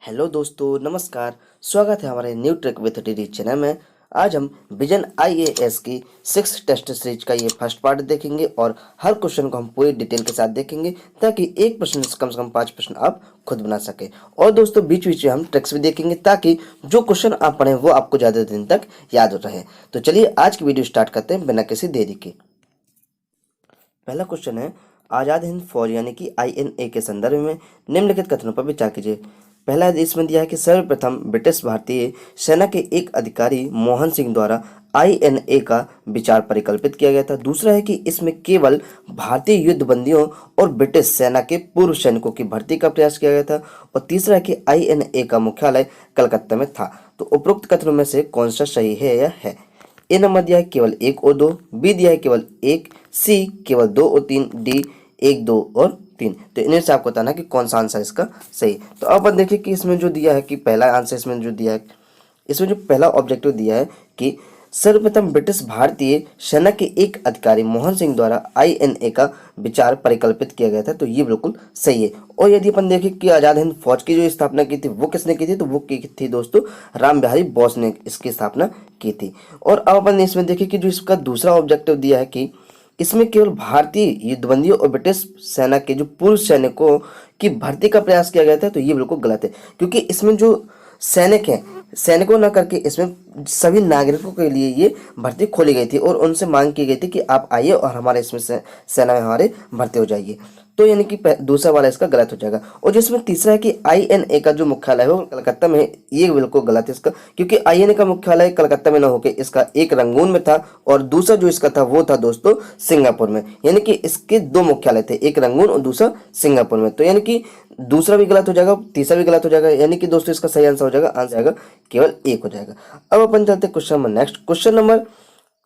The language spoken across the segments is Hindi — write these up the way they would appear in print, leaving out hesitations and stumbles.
हेलो दोस्तों, नमस्कार। स्वागत है हमारे new trick with DD channel में। आज हम विजन आईएएस की 6 टेस्ट सीरीज का ये फर्स्ट पार्ट देखेंगे और हर क्वेश्चन को हम पूरी डिटेल के साथ देखेंगे ताकि एक प्रश्न से कम 5 प्रश्न आप खुद बना सके। और दोस्तों बीच बीच में हम ट्रिक्स भी देखेंगे ताकि जो क्वेश्चन आप पढ़ें वो आपको ज़्यादा दिन तक याद रहे। तो चलिए आज की वीडियो स्टार्ट करते हैं बिना किसी देरी के। पहला क्वेश्चन है, आज़ाद हिंद फौज यानी कि INA के संदर्भ में निम्नलिखित कथनों पर विचार कीजिए। पहला इसमें दिया है कि सर्वप्रथम ब्रिटिश भारतीय सेना के एक अधिकारी मोहन सिंह द्वारा INA का विचार परिकल्पित किया गया था। दूसरा है कि इसमें केवल भारतीय युद्ध बंदियों और ब्रिटिश सेना के पूर्व सैनिकों की भर्ती का प्रयास किया गया था। और तीसरा है कि INA का मुख्यालय कलकत्ता में था। तो उपरोक्त कथनों में से कौन सा सही है या है? ए नंबर दिया है केवल 1 और 2, बी दिया है केवल 1, सी केवल 2 और 3, डी 1, 2 और 3। तो इन्हें से आपको बताना है कि कौन सा आंसर इसका सही। तो अब अपन देखिए कि इसमें जो दिया है कि पहला आंसर इसमें जो दिया है, इसमें जो पहला ऑब्जेक्टिव दिया है कि सर्वप्रथम ब्रिटिश भारतीय सेना के एक अधिकारी मोहन सिंह द्वारा INA का विचार परिकल्पित किया गया था, तो ये बिल्कुल सही है। और यदि अपन देखें कि आज़ाद हिंद फौज की जो स्थापना की थी वो किसने की थी, तो वो की थी दोस्तों राम बिहारी बोस ने इसकी स्थापना की थी। और अब अपन इसमें देखें कि जो इसका दूसरा ऑब्जेक्टिव दिया है कि इसमें केवल भारतीय युद्धबंदियों और ब्रिटिश सेना के जो पूर्व सैनिकों की भर्ती का प्रयास किया गया था, तो ये बिल्कुल गलत है। क्योंकि इसमें जो सैनिक हैं, सैनिकों न करके इसमें सभी नागरिकों के लिए ये भर्ती खोली गई थी और उनसे मांग की गई थी कि आप आइए और हमारे इसमें सेना में हमारे भर्ती हो जाइए। तो यानी कि दूसरा वाला इसका गलत हो जाएगा। और जिसमें तीसरा है कि INA का जो मुख्यालय है वो कलकत्ता में है, ये बिल्कुल गलत है इसका। क्योंकि INA का मुख्यालय कलकत्ता में ना होकर इसका एक रंगून में था और दूसरा जो इसका था वो था दोस्तों सिंगापुर में। यानी कि इसके 2 मुख्यालय थे, एक रंगून और दूसरा सिंगापुर में। तो यानी कि दूसरा भी गलत हो जाएगा, तीसरा भी गलत हो जाएगा। यानी कि दोस्तों इसका सही आंसर हो जाएगा, आंसर आएगा केवल 1 हो जाएगा। अब अपन चलते हैं question number next. Question number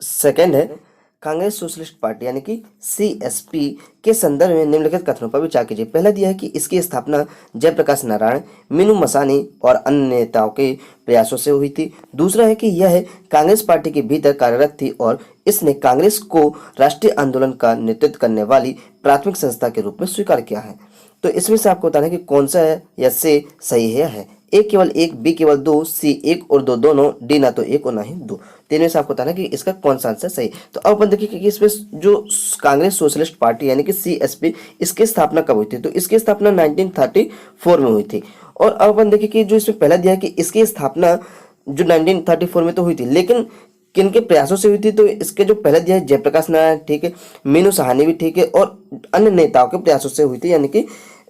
second है, कांग्रेस सोशलिस्ट पार्टी यानी कि CSP के संदर्भ में निम्नलिखित कथनों पर विचार कीजिए। पहला दिया है कि इसकी स्थापना जयप्रकाश नारायण, मीनू मसानी और अन्य नेताओं के प्रयासों से हुई थी। दूसरा है कि यह कांग्रेस पार्टी के भीतर कार्यरत थी और इसने कांग्रेस को राष्ट्रीय आंदोलन का नेतृत्व करने वाली प्राथमिक संस्था के रूप में स्वीकार किया है। तो इसमें से आपको बताना है कि कौन सा है या से सही है या है। ए केवल 1, बी केवल 2, सी 1 और 2 दोनों, डी ना तो 1 और ना ही 2। तीनों से आपको बताना है कि इसका कौन सा आंसर सही। तो अब अपन देखिए कि इसमें जो कांग्रेस सोशलिस्ट पार्टी यानी कि CSP, इसकी स्थापना कब हुई थी, तो इसकी स्थापना 1934 में हुई थी। और अब अपन देखिए कि जो इसमें पहला दिया है कि इसकी स्थापना जो 1934 में तो हुई थी, लेकिन किनके प्रयासों से हुई थी, तो इसके जो पहले दिया है जयप्रकाश नारायण, ठीक है, मीनू सहानी भी ठीक है, और अन्य नेताओं के प्रयासों से हुई थी। यानी कि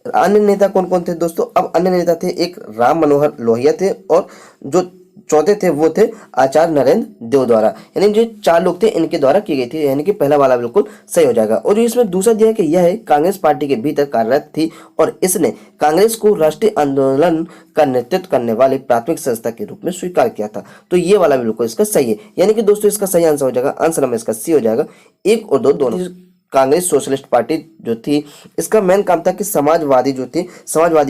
अन्य नेता कौन कौन थे दोस्तों? अब अन्य नेता थे, एक राम मनोहर लोहिया थे और जो चौथे थे वो थे आचार्य नरेंद्र देव द्वारा। यानी जो 4 लोग थे इनके द्वारा की गई थी। यानी कि पहला वाला बिल्कुल सही हो जाएगा। और जो इसमें दूसरा दिया है कि यह कांग्रेस पार्टी के भीतर कार्यरत थी और इसने कांग्रेस को राष्ट्रीय आंदोलन का नेतृत्व करने वाली प्राथमिक संस्था के रूप में स्वीकार किया था। तो ये वाला बिल्कुल इसका सही है। यानी कि दोस्तों इसका सही आंसर हो जाएगा, आंसर नंबर इसका सी हो जाएगा। 1 और 2 दोनों। कांग्रेस सोशलिस्ट पार्टी जो थी इसका मेन काम था कि समाजवादी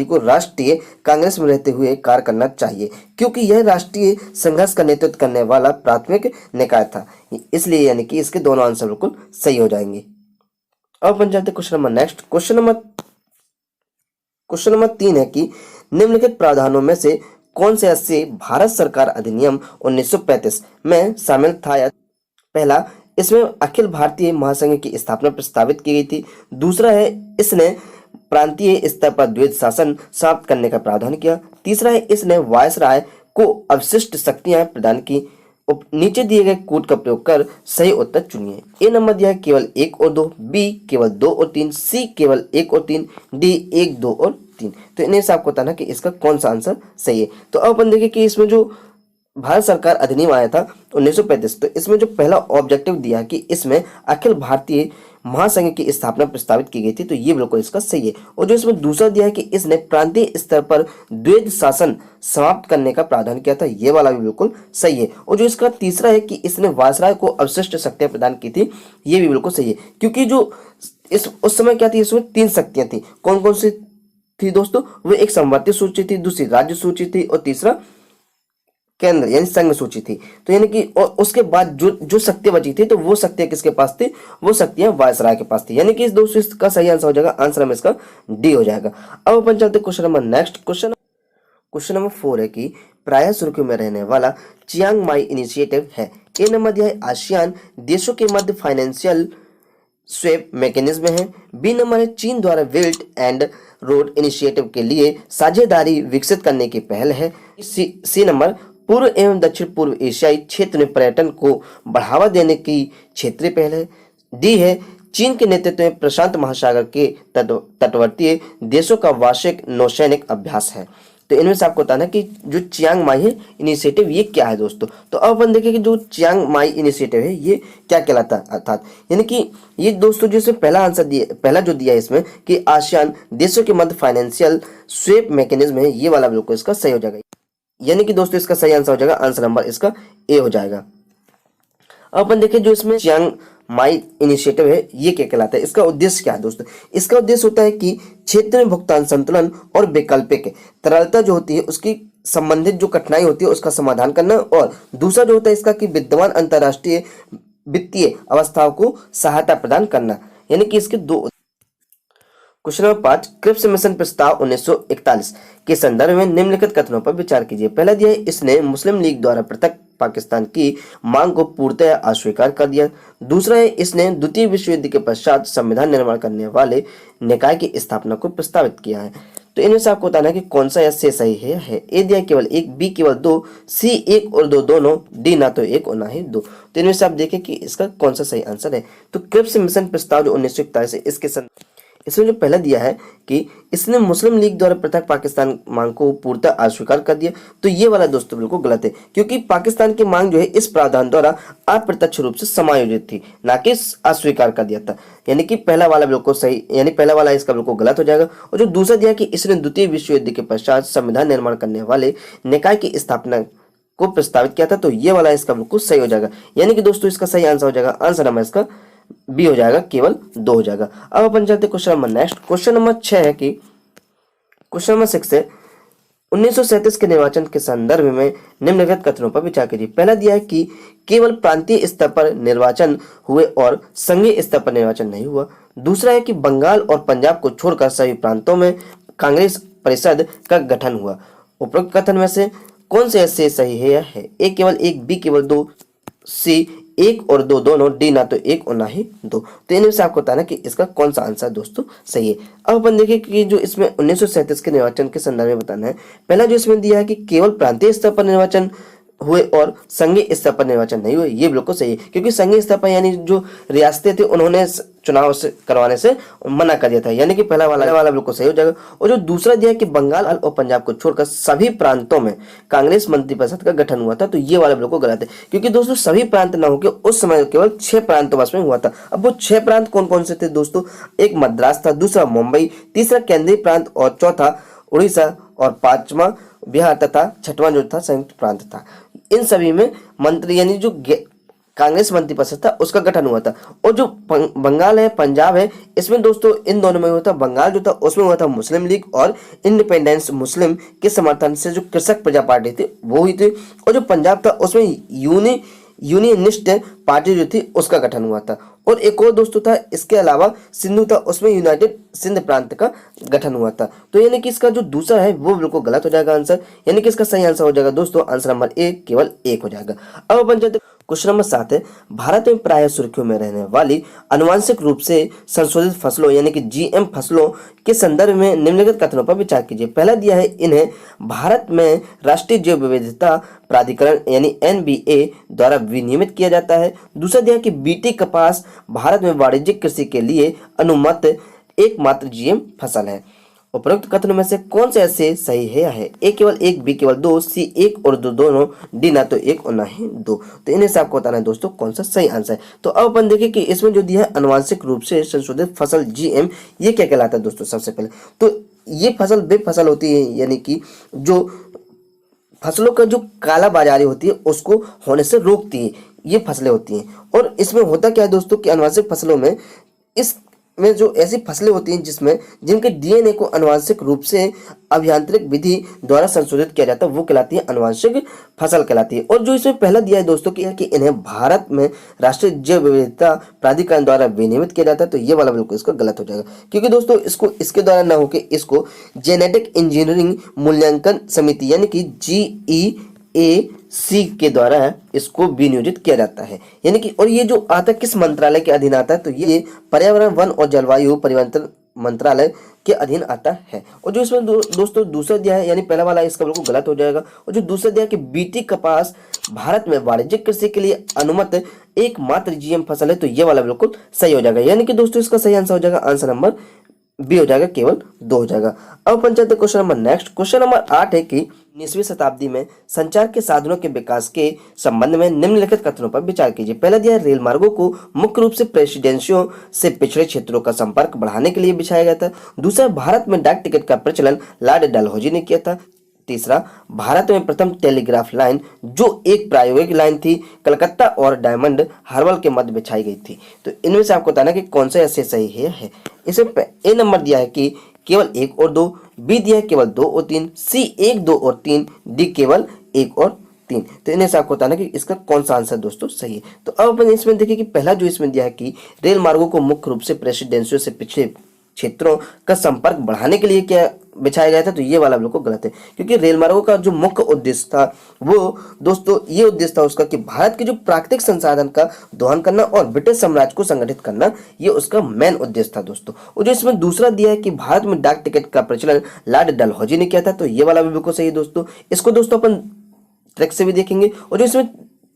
को राष्ट्रीय कांग्रेस में रहते हुए कार्य करना चाहिए, क्योंकि यह राष्ट्रीय संघर्ष का नेतृत्व करने वाला प्राथमिक निकाय था। इसलिए यानी कि इसके दोनों आंसर बिल्कुल सही हो जाएंगे। अब बन जाते question number next. Question number 3 है कि निम्नलिखित प्रावधानों में से कौन से से भारत सरकार अधिनियम 1935 में शामिल था? या पहला, इसमें अखिल भारतीय महासंघ की स्थापना प्रस्तावित की गई थी। दूसरा है इसने प्रांतीय स्तर पर द्वैध शासन समाप्त करने का प्रावधान किया। तीसरा है इसने वायसराय को अवशिष्ट शक्तियां प्रदान की। नीचे दिए गए कोड का प्रयोग कर सही उत्तर चुनिए। ए नंबर दिया है केवल 1 और 2, बी केवल 2 और 3, सी केवल 1 और 3, डी 1, 2 और 3। तो इन्हें से आपको बताना कि इसका कौन सा आंसर सही है। तो अब अपन देखिए कि इसमें जो भारत सरकार अधिनियम आया था 1935, तो इसमें जो पहला ऑब्जेक्टिव दिया है कि इसमें अखिल भारतीय महासंघ की स्थापना प्रस्तावित की गई थी, तो ये बिल्कुल इसका सही है। और जो इसमें दूसरा दिया है कि इसने प्रांतीय स्तर पर द्वैध शासन समाप्त करने का प्रावधान किया था, ये वाला भी बिल्कुल सही है। और जो इसका तीसरा है कि इसने वायसराय को अवशिष्ट शक्तियां प्रदान की थी, ये भी बिल्कुल सही है। क्योंकि जो उस समय क्या थी, इसमें 3 शक्तियां थी। कौन कौन सी थी दोस्तों? वो एक संवर्ती सूची थी, दूसरी राज्य सूची थी और तीसरा केंद्र यानी संघ सूची थी। तो यानी कि और उसके बाद जो शक्तियां बची थी, तो वो शक्तियां किसके पास थी? वो शक्तियां वायसराय के पास थी। यानी कि इस दोस्तों इसका सही आंसर हो जाएगा, आंसर में इसका डी हो जाएगा। अब अपन चलते question number next. Question number 4 है कि प्रायः सुर्खियों में रहने वाला चियांग माई इनिशिएटिव है। ए नंबर दिया है आसियान देशों के मध्य फाइनेंशियल स्वेप मैकेनिज्म है। बी नंबर है चीन द्वारा बेल्ट एंड रोड इनिशिएटिव के लिए साझेदारी विकसित करने की पहल है। सी नंबर पूर्व एवं दक्षिण पूर्व एशियाई क्षेत्र में पर्यटन को बढ़ावा देने की क्षेत्रीय पहल है। डी है चीन के नेतृत्व में प्रशांत महासागर के तटवर्तीय देशों का वार्षिक नौसैनिक अभ्यास है। तो इनमें से आपको बताना है कि जो चियांग माई है इनिशिएटिव ये क्या है दोस्तों। तो अब अपन देखें कि जो चियांग माई इनिशिएटिव है ये क्या कहलाता है, अर्थात यानी कि ये दोस्तों जो इसमें पहला आंसर दिया, पहला जो दिया है इसमें कि आसियान देशों के मध्य फाइनेंशियल स्वेप मैकेनिज्म है, ये वाला बिल्कुल इसका सही हो जाएगा। यानी कि दोस्तों इसका सही आंसर हो जाएगा, आंसर नंबर इसका ए हो जाएगा। अब अपन देखें जो इसमें चियांग माई इनिशिएटिव है ये क्या कहलाता है, इसका उद्देश्य क्या है दोस्तों। इसका उद्देश्य होता है कि क्षेत्र में भुगतान संतुलन और वैकल्पिक तरलता जो होती है उसकी संबंधित जो कठिनाई होती है उसका समाधान करना, और दूसरा जो होता है इसका कि विद्यमान अंतर्राष्ट्रीय वित्तीय अवस्थाओं को सहायता प्रदान करना। यानी कि इसके दो। क्वेश्चन नंबर 5 क्रिप्स मिशन प्रस्ताव 1941 के संदर्भ में निम्नलिखित कथनों पर विचार कीजिए। पहला दिया है इसने मुस्लिम लीग द्वारा पृथक पाकिस्तान की मांग को पूर्णतः अस्वीकार कर दिया। दूसरा है इसने द्वितीय विश्व युद्ध के पश्चात संविधान निर्माण करने वाले निकाय की स्थापना को प्रस्तावित किया है। तो इनमें से आपको बताना है कि कौन सा से सही है। ए दिया केवल 1, बी केवल 2, सी 1 और 2 दोनों, डी ना तो 1 और ना ही 2। तो इनमें से आप देखें कि इसका कौन सा सही आंसर है। तो क्रिप्स मिशन प्रस्ताव जो 1941 है इसमें जो पहला दिया है कि इसने मुस्लिम लीग द्वारा पृथक पाकिस्तान मांग को पूर्णतः अस्वीकार कर दिया। तो ये वाला दोस्तों बिल्कुल गलत है, क्योंकि पाकिस्तान की मांग जो है इस प्रावधान द्वारा अप्रत्यक्ष रूप से समायोजित थी, ना कि अस्वीकार कर दिया था। यानी कि पहला वाला बिल्कुल सही, यानी पहला वाला इसका बिल्कुल गलत हो जाएगा। और जो दूसरा दिया कि इसने द्वितीय विश्व युद्ध के पश्चात संविधान निर्माण करने वाले निकाय की स्थापना को प्रस्तावित किया था, तो ये वाला इसका बिल्कुल सही हो जाएगा। यानी कि दोस्तों इसका सही आंसर हो जाएगा, आंसर नंबर इसका बी हो जाएगा, केवल 2 हो जाएगा। अब अपन चलते question number next. Question number 6 है कि क्वेश्चन नंबर 6 है 1937 के निर्वाचन के संदर्भ में निम्नलिखित कथनों पर विचार कीजिए। पहला दिया है कि केवल प्रांतीय स्तर पर निर्वाचन हुए और संघीय स्तर पर निर्वाचन नहीं हुआ। दूसरा है कि बंगाल और पंजाब को छोड़कर सभी प्रांतों में कांग्रेस परिषद का गठन हुआ। उपरोक्त कथन में से कौन से ऐसे सही है या है। ए केवल 1, बी केवल 2, सी 1 और 2 दोनों, डी ना तो 1 और ना ही 2। तो इनमें से आपको बताना कि इसका कौन सा आंसर दोस्तों सही है। अब अपन देखिए कि जो इसमें 1937 के निर्वाचन के संदर्भ में बताना है। पहला जो इसमें दिया है कि केवल प्रांतीय स्तर पर निर्वाचन हुए और संघीय स्तर पर निर्वाचन नहीं हुए, ये बिल्कुल सही है, क्योंकि संघीय स्तर पर यानी जो रियासतें थी उन्होंने चुनाव से करवाने से मना कर दिया था। यानी कि पहला वाला बिल्कुल सही हो जाएगा। और जो दूसरा दिया है कि बंगाल और पंजाब को छोड़कर सभी प्रांतों में कांग्रेस मंत्रिपरिषद का गठन हुआ था, तो ये वाला बिल्कुल गलत है, क्योंकि दोस्तों सभी प्रांत ना होकर उस समय केवल 6 प्रांतों बस में हुआ था। अब वो 6 प्रांत कौन कौन से थे दोस्तों। एक मद्रास था, दूसरा मुंबई, तीसरा केंद्रीय प्रांत और चौथा उड़ीसा और पांचवा बिहार तथा छठवां जो था संयुक्त प्रांत था। इन सभी में मंत्री यानी जो कांग्रेस मंत्रिपरिषद था उसका गठन हुआ था। और जो बंगाल है पंजाब है इसमें दोस्तों इन दोनों में हुआ था। बंगाल जो था उसमें हुआ था मुस्लिम लीग और इंडिपेंडेंस मुस्लिम के समर्थन से जो कृषक प्रजा पार्टी थी वो हुई थी। और जो पंजाब था उसमें यूनियनिस्ट पार्टी जो थी उसका गठन हुआ था। और एक और दोस्तों था इसके अलावा सिंधु था, उसमें यूनाइटेड सिंध प्रांत का गठन हुआ था। तो यानी कि इसका जो दूसरा है वो बिल्कुल गलत हो जाएगा आंसर, यानी कि इसका सही आंसर हो जाएगा दोस्तों आंसर नंबर ए केवल 1 हो जाएगा। अब अपन चलते क्वेश्चन नंबर 7 है भारत में प्रायः सुर्खियों में रहने वाली अनुवांशिक रूप से संशोधित फसलों यानी कि जीएम फसलों के संदर्भ में निम्नलिखित कथनों पर विचार कीजिए। पहला दिया है इन्हें भारत में राष्ट्रीय जैव विविधता प्राधिकरण यानी एनबीए द्वारा विनियमित किया जाता है। दूसरा दिया कि बीटी कपास भारत में वाणिज्यिक कृषि के लिए अनुमत एकमात्र जीएम फसल है। उपरोक्त कथनों में से कौन से ऐसे सही है या है। ए केवल 1, बी केवल 2, सी 1 और 2 दोनों, डी ना तो 1 और ना ही 2। तो इन्हें से आपको बताना है दोस्तों कौन सा सही आंसर है। तो अब अपन देखिए कि इसमें जो दिया है अनुवांशिक रूप से संशोधित फसल जीएम, ये क्या कहलाता है दोस्तों। सबसे पहले तो ये फसल वे फसल होती है यानी कि जो फसलों का जो काला बाजारी होती है उसको होने से रोकती है, ये फसलें होती हैं। और इसमें होता क्या है दोस्तों कि अनुवांशिक फसलों में इस में जो ऐसी फसलें होती हैं जिसमें जिनके डीएनए को आनुवंशिक रूप से अभियांत्रिक विधि द्वारा संशोधित किया जाता है वो कहलाती है आनुवंशिक फसल कहलाती है। और जो इसमें पहला दिया है दोस्तों कि इन्हें भारत में राष्ट्रीय जैव विविधता प्राधिकरण द्वारा विनियमित किया जाता है, तो ये वाला बिल्कुल इसका गलत हो जाएगा, क्योंकि दोस्तों इसको इसके द्वारा ना होकर इसको जेनेटिक इंजीनियरिंग मूल्यांकन समिति यानी कि GEAC के द्वारा इसको विनियोजित किया जाता है। यानी कि और ये जो आता है किस मंत्रालय के अधीन आता है, तो ये पर्यावरण वन और जलवायु परिवर्तन मंत्रालय के अधीन आता है। और जो इसमें दोस्तों दूसरा दिया है, यानी पहला वाला इसका बिल्कुल गलत हो जाएगा। और जो दूसरा दिया है कि बीटी कपास भारत में वाणिज्यिक कृषि के लिए अनुमत एकमात्र जीएम फसल है, तो ये वाला बिल्कुल सही हो जाएगा। यानी कि दोस्तों इसका सही आंसर हो जाएगा आंसर नंबर बी हो जाएगा, केवल 2 हो जाएगा। अब अपन चलते question number next. Question number 8 है कि 19वीं शताब्दी में संचार के साधनों के विकास के संबंध में निम्नलिखित कथनों पर विचार कीजिए। पहला दिया है रेल मार्गों को मुख्य रूप से प्रेसिडेंसियों से पिछड़े क्षेत्रों का संपर्क बढ़ाने के लिए बिछाया गया था। दूसरा, भारत में डाक टिकट का प्रचलन लॉर्ड डलहौजी ने किया था। तीसरा, भारत में प्रथम टेलीग्राफ लाइन जो एक प्रायोगिक लाइन थी कलकत्ता और डायमंड हार्बर के मध्य बिछाई गई थी। तो इनमें से आपको बताना कि कौन सा ऐसे सही है। इसमें ए नंबर दिया है कि केवल 1 और 2, बी दिया है केवल 2 और 3, सी 1, 2 और 3, डी केवल 1 और 3। तो इन्हें से आपको बताना कि इसका कौन सा आंसर दोस्तों सही है। तो अब अपन इसमें देखिए कि पहला जो इसमें दिया है कि रेल मार्गों को मुख्य रूप से प्रेसिडेंसियों से पिछड़े क्षेत्रों का संपर्क बढ़ाने के लिए क्या बिछाया गया था, तो ये वाला बिल्कुल गलत है, क्योंकि रेल मार्गों का जो मुख्य उद्देश्य था वो दोस्तों ये उद्देश्य था उसका कि भारत के जो प्राकृतिक संसाधन का दोहन करना और ब्रिटिश साम्राज्य को संगठित करना, ये उसका मेन उद्देश्य था दोस्तों। और जो इसमें दूसरा दिया है कि भारत में डाक टिकट का प्रचलन लॉर्ड डलहौजी ने किया था, तो ये वाला भी बिल्कुल सही है दोस्तों। इसको दोस्तों अपन ट्रैक से भी देखेंगे। और जो इसमें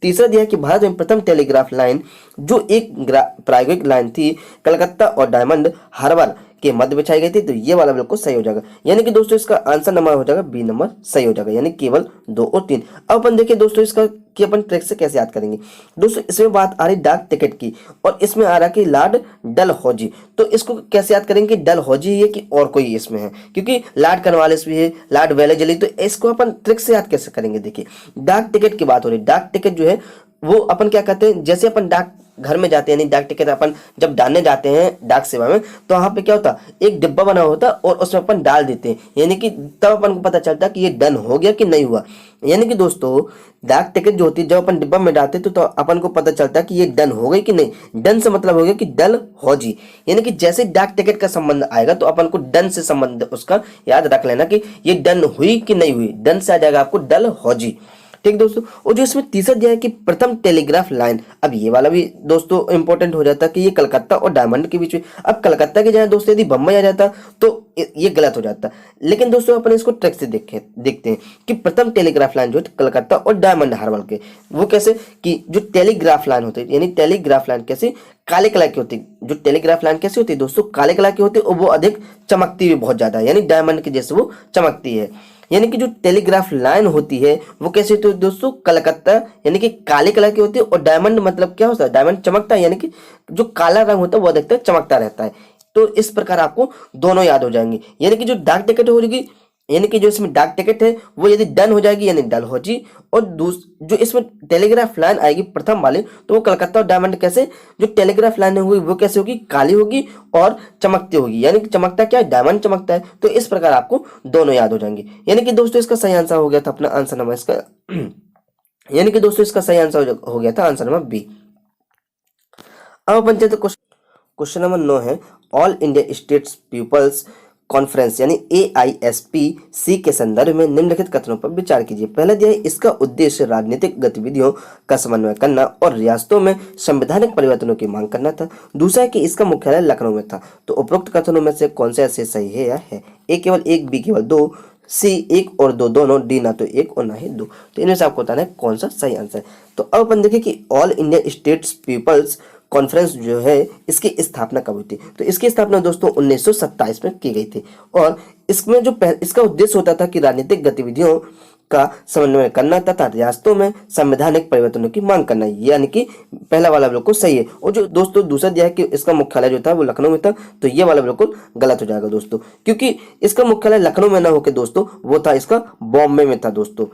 तीसरा दिया है कि भारत में प्रथम टेलीग्राफ लाइन जो एक प्रायोगिक लाइन थी कलकत्ता और डायमंड हार्बर के मध्य बिछाई गई थी, तो ये वाला बिल्कुल सही हो जाएगा। यानी कि दोस्तों इसका आंसर नंबर हो जाएगा बी नंबर सही हो जाएगा, यानी केवल 2 और 3। अब अपन देखिए दोस्तों इसका कि अपन ट्रिक से कैसे याद करेंगे। दोस्तों इसमें बात आ रही डाक टिकट की और इसमें आ रहा कि लॉर्ड डलहौजी, तो इसको कैसे याद करेंगे कि डलहौजी है कि और कोई इसमें है, क्योंकि लॉर्ड कॉर्नवालिस भी है, लॉर्ड वेलेजली, तो इसको अपन ट्रिक से याद कैसे करेंगे। देखिए डाक टिकट की बात हो रही, डाक टिकट जो है वो अपन क्या कहते हैं, जैसे अपन डाक घर में जाते हैं, यानी डाक टिकट अपन जब डालने जाते हैं डाक सेवा में, तो वहां पे क्या होता एक डिब्बा बना होता और उसमें अपन डाल देते हैं, यानी कि तब अपन को पता चलता है कि ये डन हो गया कि नहीं हुआ। यानी कि दोस्तों डाक टिकट जो होती है जब अपन डिब्बा में डालते तो अपन को पता चलता है कि ये डन हो गई कि नहीं। डन से मतलब हो गया कि डलहौजी, यानी कि जैसे डाक टिकट का संबंध आएगा तो अपन को डन से संबंध उसका याद रख लेना कि ये डन हुई कि नहीं हुई, डन से आ जाएगा आपको डलहौजी। ठीक दोस्तों। और जो इसमें तीसरा दिया है कि प्रथम टेलीग्राफ लाइन, अब ये वाला भी दोस्तों इंपॉर्टेंट हो जाता है कि ये कलकत्ता और डायमंड के बीच में। अब कलकत्ता के जगह दोस्तों यदि बम्बई आ जाता तो ये गलत हो जाता, लेकिन दोस्तों अपन इसको ट्रिक से देखते हैं कि प्रथम टेलीग्राफ लाइन जो है कलकत्ता और डायमंड हार्बर के, वो कैसे कि जो टेलीग्राफ लाइन होती है, यानी टेलीग्राफ लाइन कैसे काले कलर की होती है। जो टेलीग्राफ लाइन कैसी होती है दोस्तों, काले कलर की होती है और वो अधिक चमकती भी बहुत ज्यादा है, यानी डायमंड के जैसे वो चमकती है। यानी कि जो टेलीग्राफ लाइन होती है वो कैसे होती है दोस्तों, कलकत्ता यानी कि काले कलर की होती है, और डायमंड मतलब क्या होता है, डायमंड चमकता है, यानी कि जो काला रंग होता है वो अधिकतर चमकता रहता है। तो इस प्रकार आपको दोनों याद हो जाएंगे। यानी कि जो डाक टिकट होगी, यानी कि जो इसमें डाक टिकट है वो यदि डन हो जाएगी यानी डलहौजी, और जो इसमें टेलीग्राफ लाइन आएगी प्रथम वाले तो वो कलकत्ता और डायमंड कैसे, जो टेलीग्राफ लाइन होगी वो कैसे होगी, काली होगी और चमकती होगी, यानी कि चमकता क्या है, डायमंड चमकता है। तो इस प्रकार आपको दोनों याद हो जाएंगे। यानी कि दोस्तों इसका सही आंसर हो गया था अपना आंसर नंबर इसका यानी कि दोस्तों इसका सही आंसर हो गया था आंसर नंबर बी। अब अपन चलते क्वेश्चन नंबर 9 है all India states people's conference यानी AISPC के संदर्भ में निम्नलिखित कथनों पर विचार कीजिए। पहला दिया है इसका उद्देश्य राजनीतिक गतिविधियों का समन्वय करना और रियासतों में संवैधानिक परिवर्तनों की मांग करना था। दूसरा है कि इसका मुख्यालय लखनऊ में था। तो उपरोक्त कथनों में से कौन सा ऐसे सही है या है। ए केवल 1, बी केवल 2, सी 1 और 2 दोनों, डी ना तो 1 और ना ही 2। तो इनमें से आपको बताना है कौन सा सही आंसर है। तो अब अपन देखें कि all India states people's conference जो है इसकी स्थापना कब हुई थी। तो इसकी स्थापना दोस्तों 1927 में की गई थी, और इसमें जो इसका उद्देश्य होता था कि राजनीतिक गतिविधियों का समन्वय करना तथा रियासतों में संवैधानिक परिवर्तनों की मांग करना, यानी कि पहला वाला बिल्कुल सही है। और जो दोस्तों दूसरा दिया है कि इसका मुख्यालय जो था वो लखनऊ में था, तो ये वाला बिल्कुल गलत हो जाएगा दोस्तों, क्योंकि इसका मुख्यालय लखनऊ में ना होकर दोस्तों वो था इसका बॉम्बे में था दोस्तों।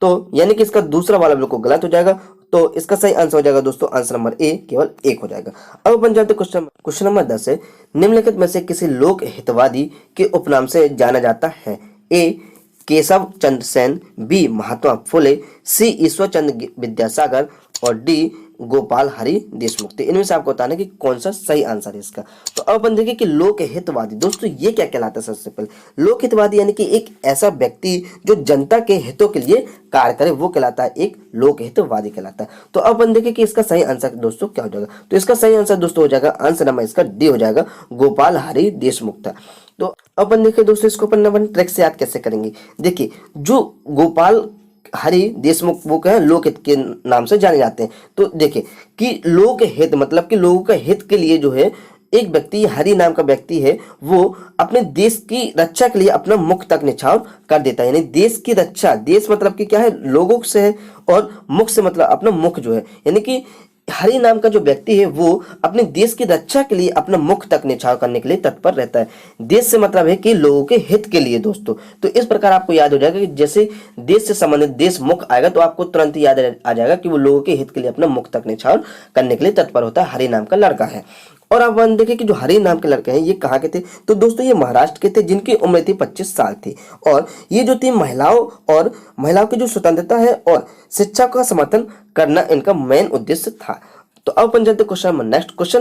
तो यानी कि इसका दूसरा वाला बिल्कुल गलत हो जाएगा। तो इसका सही आंसर हो जाएगा दोस्तों आंसर नंबर ए केवल एक हो जाएगा। अब अपन जानते क्वेश्चन नंबर 10 है, निम्नलिखित में से किसी लोक हितवादी के उपनाम से जाना जाता है? ए केशव चंद्र सेन, बी महात्मा फुले, सी ईश्वर चंद्र विद्यासागर और डी गोपाल हरि देशमुख। तो इनमें से आपको बताना कि कौन सा सही आंसर है इसका। तो अब अपन देखें कि लोक हितवादी, दोस्तों ये क्या कहलाता है? सबसे पहले लोक हितवादी यानी कि एक ऐसा व्यक्ति जो जनता के हितों के लिए कार्य करे, वो कहलाता है एक लोक हितवादी कहलाता है। तो अब अपन देखें कि इसका सही आंसर दोस्तों क्या हो जाएगा। तो इसका सही आंसर दोस्तों हो जाएगा आंसर नंबर इसका डी हो जाएगा, गोपाल हरि देशमुख था। तो अपन देखिए दोस्तों इसको अपन ट्रिक से याद कैसे करेंगे। देखिए जो गोपाल हरि देशमुख वो क्या है, लोकहित के नाम से जाने जाते हैं। तो देखिए कि लोकहित मतलब कि लोगों का हित के लिए जो है एक व्यक्ति, हरि नाम का व्यक्ति है, वो अपने देश की रक्षा के लिए अपना मुख तक न्यौछावर कर देता है। यानी देश की रक्षा, देश मतलब कि क्या है, लोगों से है, और मुख से मतलब अपना मुख जो है, यानी कि हरि नाम का जो व्यक्ति है वो अपने देश की रक्षा के लिए अपना मुख तक न्यौछावर करने के लिए तत्पर रहता है। देश से मतलब है कि लोगों के हित के लिए दोस्तों। तो इस प्रकार आपको याद हो जाएगा कि जैसे देश से संबंधित देश मुख आएगा तो आपको तुरंत याद आ जाएगा कि वो लोगों के हित के लिए अपना मुख तक न्यौछावर करने के लिए तत्पर होता है, हरि नाम का लड़का है। और अब हम देखें कि जो हरि नाम के लड़के हैं ये कहाँ के थे? तो दोस्तों ये महाराष्ट्र के थे, जिनकी उम्र थी 25 साल थी। और ये जो थी महिलाओं की जो स्वतंत्रता है और शिक्षा का समर्थन करना इनका मेन उद्देश्य था। तो अब अपन चलते question number next, question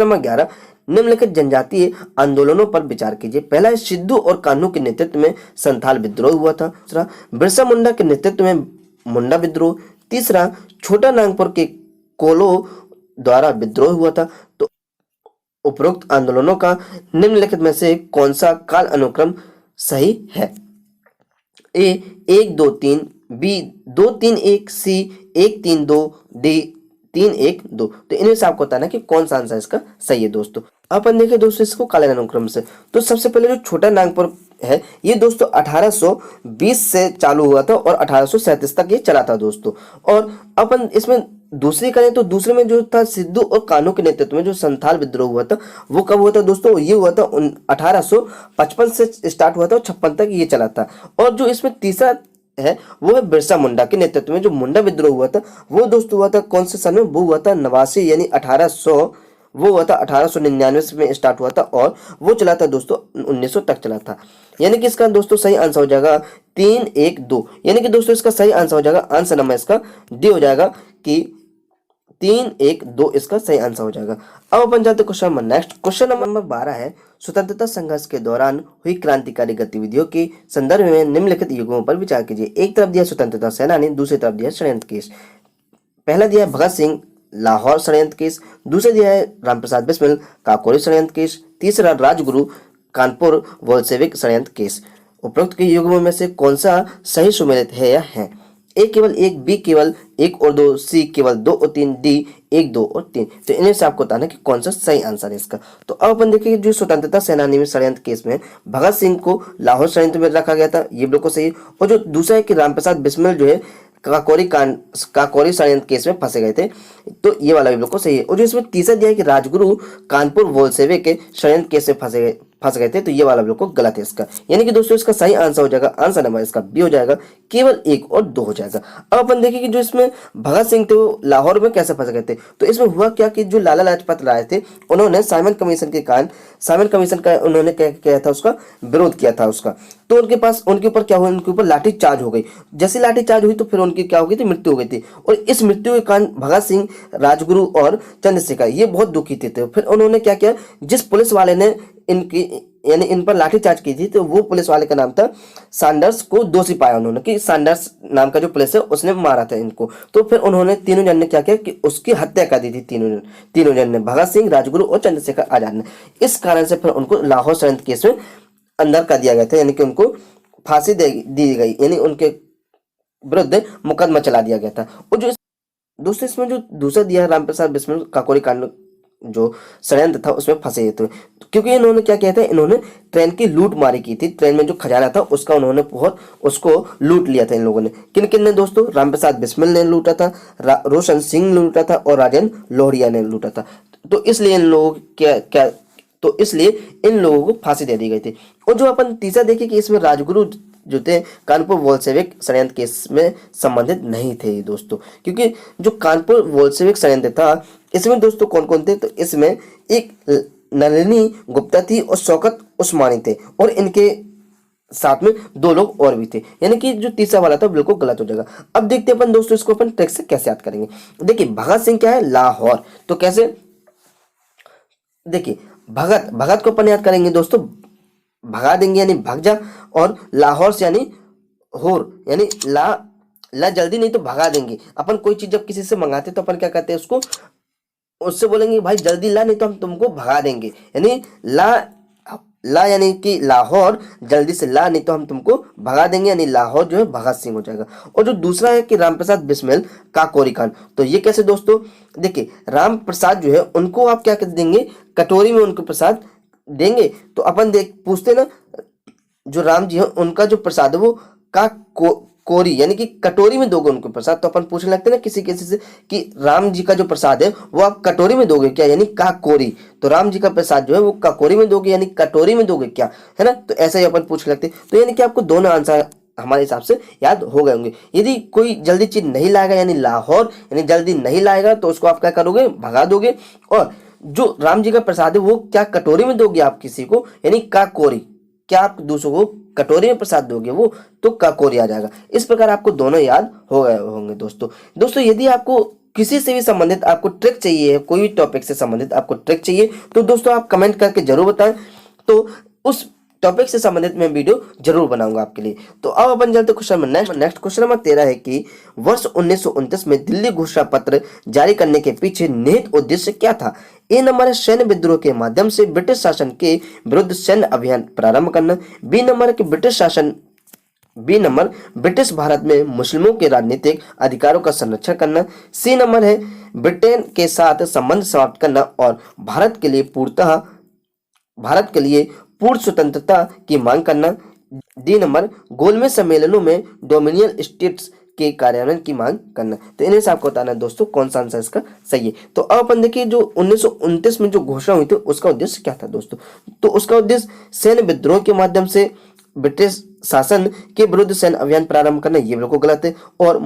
number 11, निम्नलिखित जनजातीय आंदोलनों पर विचार कीजिए। पहला है सिद्धू और कान्हू के नेतृत्व में संथाल विद्रोह हुआ था। दूसरा बिरसा मुंडा के नेतृत्व में मुंडा विद्रोह। तीसरा छोटा नागपुर के कोलो द्वारा विद्रोह हुआ था। तो उपरोक्त आंदोलनों का निम्नलिखित में से कौन सा काल अनुक्रम सही है? ए 1 2 3, बी 2 3 1, सी 1 3 2, डी 3 1 2। तो इनमें से आपको बताना कि कौन सा आंसर इसका सही है दोस्तों। अपन देखें दोस्तों इसको कालानुक्रम से। तो सबसे पहले जो छोटा नागपुर है ये दोस्तों 1820 से चालू हुआ था और 1837 तक ये चला था दोस्तों। और अपन इसमें दूसरी करें तो दूसरे में जो था सिद्धू और कान्हू के नेतृत्व में जो संथाल विद्रोह हुआ था वो कब हुआ था दोस्तों? ये हुआ था 1855 से स्टार्ट हुआ था और 56 तक ये चला था। और जो इसमें तीसरा है वो है बिरसा मुंडा के नेतृत्व में जो मुंडा विद्रोह हुआ था, वो दोस्तों हुआ था कौन से सन में? वो हुआ था 89 यानी 1899 में स्टार्ट हुआ था और वो चला था दोस्तों 1900 तक चला था। यानी कि इसका दोस्तों सही आंसर हो जाएगा 3 1 2। यानी कि दोस्तों इसका सही आंसर हो जाएगा आंसर नंबर इसका डी हो जाएगा कि 3 1 2 इसका सही आंसर हो जाएगा। अब अपन जाते question number next, question number 12 है, स्वतंत्रता संघर्ष के दौरान हुई क्रांतिकारी गतिविधियों के संदर्भ में निम्नलिखित युगों पर विचार कीजिए। एक तरफ दिया स्वतंत्रता सेनानी, दूसरी तरफ दिया षड्यंत्र केस। पहला दिया है भगत सिंह लाहौर षड्यंत्र केस, दूसरा दिया है रामप्रसाद बिस्मिल काकोरी षड्यंत्र केस, तीसरा राजगुरु कानपुर बोल्शेविक षड्यंत्र केस। उपरोक्त के युग्मों में से कौन सा सही सुमेलित है या है? ए केवल 1, बी केवल 1 और 2, सी केवल 2 और 3, डी 1 2 और 3। तो इन्हें से आपको बताना कि कौन सा सही आंसर है इसका। तो अब अपन देखिए जो स्वतंत्रता सेनानी में षड्यंत्र केस में भगत सिंह को लाहौर षड्यंत्र में रखा गया था, ये बिल्कुल सही है। और जो दूसरा है कि रामप्रसाद बिस्मिल जो है काकोरी षड्यंत्र केस में फंसे गए थे, तो ये वाला भी बिल्कुल सही है। और जो इसमें तीसरा दिया है कि राजगुरु कानपुर बोल्शेविक के षड्यंत्र केस में फंस गए थे, तो ये वाला बिल्कुल गलत है इसका। यानी कि दोस्तों इसका सही आंसर हो जाएगा आंसर नंबर इसका बी हो जाएगा, केवल 1 और 2 हो जाएगा। अब अपन देखें कि जो इसमें भगत सिंह थे वो लाहौर में कैसे फंस गए थे। तो इसमें हुआ क्या कि जो लाला लाजपत राय थे उन्होंने साइमन कमीशन का उन्होंने क्या किया था, उसका विरोध किया था उसका। तो उनके ऊपर क्या हुआ, उनके ऊपर लाठी चार्ज हो गई। जैसे लाठी चार्ज हुई तो फिर उनकी क्या हो गई थी, मृत्यु हो गई थी। और इस मृत्यु के कारण भगत सिंह, राजगुरु और चंद्रशेखर ये बहुत दुखी थे। फिर उन्होंने क्या किया, जिस पुलिस वाले ने इन पर लाठीचार्ज की थी तो वो पुलिस वाले का नाम था सैंडर्स, को दोषी पाया उन्होंने कि सैंडर्स नाम का जो पुलिस है उसने मारा था इनको। तो फिर उन्होंने तीनों जन ने क्या किया कि उसकी हत्या कर दी थी, तीनों जन ने, भगत सिंह, राजगुरु और चंद्रशेखर आजाद ने। इस कारण से फिर उनको लाहौर षड्यंत्र केस में अंदर कर दिया गया था, यानी कि उनको फांसी दी गई, यानी उनके विरुद्ध मुकदमा चला दिया गया था। और जो दोस्तों इसमें जो दूसरा दिया रामप्रसाद बिस्मिल काकोरी कांड जो षड्यंत्र था उसमें फंसे थे, क्योंकि इन्होंने क्या किया था, इन्होंने ट्रेन की लूट मारी की थी। ट्रेन में जो खजाना था उसका उन्होंने उसको लूट लिया था इन लोगों ने। किन ने दोस्तों? रामप्रसाद बिस्मिल ने लूटा था, रोशन सिंह ने लूटा था और राजेंद्र लोहड़िया ने लूटा था। तो इसलिए इन लोगों को फांसी दे दी गई थी। और जो अपन तीसरा देखिए कि इसमें राजगुरु जो थे कानपुर बोल्शेविक षड्यंत्र केस में संबंधित नहीं थे दोस्तों, क्योंकि जो कानपुर बोल्शेविक षड्यंत्र था इसमें दोस्तों कौन कौन थे, तो इसमें एक नलिनी गुप्ता थी और शौकत उस्मानी थे, और इनके साथ में दो लोग और भी थे, यानी कि जो तीसरा वाला था बिल्कुल गलत हो जाएगा। अब देखते हैं अपन दोस्तों इसको अपन ट्रिक से कैसे याद करेंगे। देखिए भगत सिंह क्या है, लाहौर, तो कैसे, देखिए भगत, भगत को अपन याद करेंगे दोस्तों, भगा देंगे यानी भाग जा, और लाहौर से यानी होर, यानी ला जल्दी नहीं तो भगा देंगे। अपन कोई चीज जब किसी से मंगाते तो अपन क्या कहते हैं उसको, उससे बोलेंगे भाई जल्दी ला नहीं तो हम तुमको भगा देंगे, यानी ला यानी कि लाहौर, जल्दी से ला नहीं तो हम तुमको भगा देंगे, यानी लाहौर जो है भगत सिंह हो जाएगा। और जो दूसरा है कि रामप्रसाद बिस्मिल काकोरी खान, तो ये कैसे दोस्तों, देखिए राम प्रसाद जो है उनको आप क्या कर देंगे, कटोरी में उनको प्रसाद देंगे, तो अपन देख पूछते ना, जो राम जी है उनका जो प्रसाद है वो कोरी यानी कि कटोरी में दोगे उनको प्रसाद, तो अपन पूछने लगते हैं ना किसी से कि राम जी का जो प्रसाद है वो आप कटोरी में दोगे क्या, यानी काकोरी, तो राम जी का प्रसाद जो है वो काकोरी में दोगे यानी कटोरी में दोगे क्या, है ना, तो ऐसा ही अपन पूछ लगते हैं। तो यानी कि आपको दोनों आंसर हमारे हिसाब से याद हो गए होंगे। यदि कोई जल्दी चीज नहीं लाएगा यानी लाहौर, यानी जल्दी नहीं लाएगा तो उसको आप क्या करोगे, भगा दोगे, और जो राम जी का प्रसाद है वो क्या कटोरी में दोगे आप किसी को, यानी काकोरी, क्या आप दूसरों को कटोरी में प्रसाद दोगे वो तो काकोरी आ जाएगा। इस प्रकार आपको दोनों याद हो गए होंगे दोस्तों यदि आपको किसी से भी संबंधित आपको ट्रिक चाहिए, कोई भी टॉपिक से संबंधित आपको ट्रिक चाहिए, तो दोस्तों आप कमेंट करके जरूर बताएं, तो उस टॉपिक से संबंधित मैं वीडियो जरूर बनाऊंगा आपके लिए। तो अब अपन चलते क्वेश्चन में नेक्स्ट क्वेश्चन नंबर 13 है कि वर्ष 1929 में दिल्ली घोषणा पत्र जारी करने के पीछे निहित उद्देश्य क्या था। ए नंबर है सैन्य विद्रोह के माध्यम से ब्रिटिश शासन के विरुद्ध सैन्य अभियान प्रारंभ करना। बी नंबर है कि ब्रिटिश भारत में मुस्लिमों के राजनीतिक अधिकारों का संरक्षण करना। सी नंबर है ब्रिटेन के साथ संबंध समाप्त करना और भारत के लिए पूर्ण स्वतंत्रता की मांग करना। डी नंबर गोलमेज सम्मेलनों में डोमिनियन स्टेट्स के कार्यान्वयन की मांग करना। तो इन्हें से आपको बताना है दोस्तों कौन सा आंसर इसका सही है। तो अब अपन देखिए जो 1929 में जो घोषणा हुई थी उसका उद्देश्य क्या था दोस्तों, तो उसका उद्देश्य सैन्य विद्रोह के माध्यम से ब्रिटिश शासन के विरुद्ध सैन्य अभियान प्रारंभ करना, ये बिल्कुल गलत है, और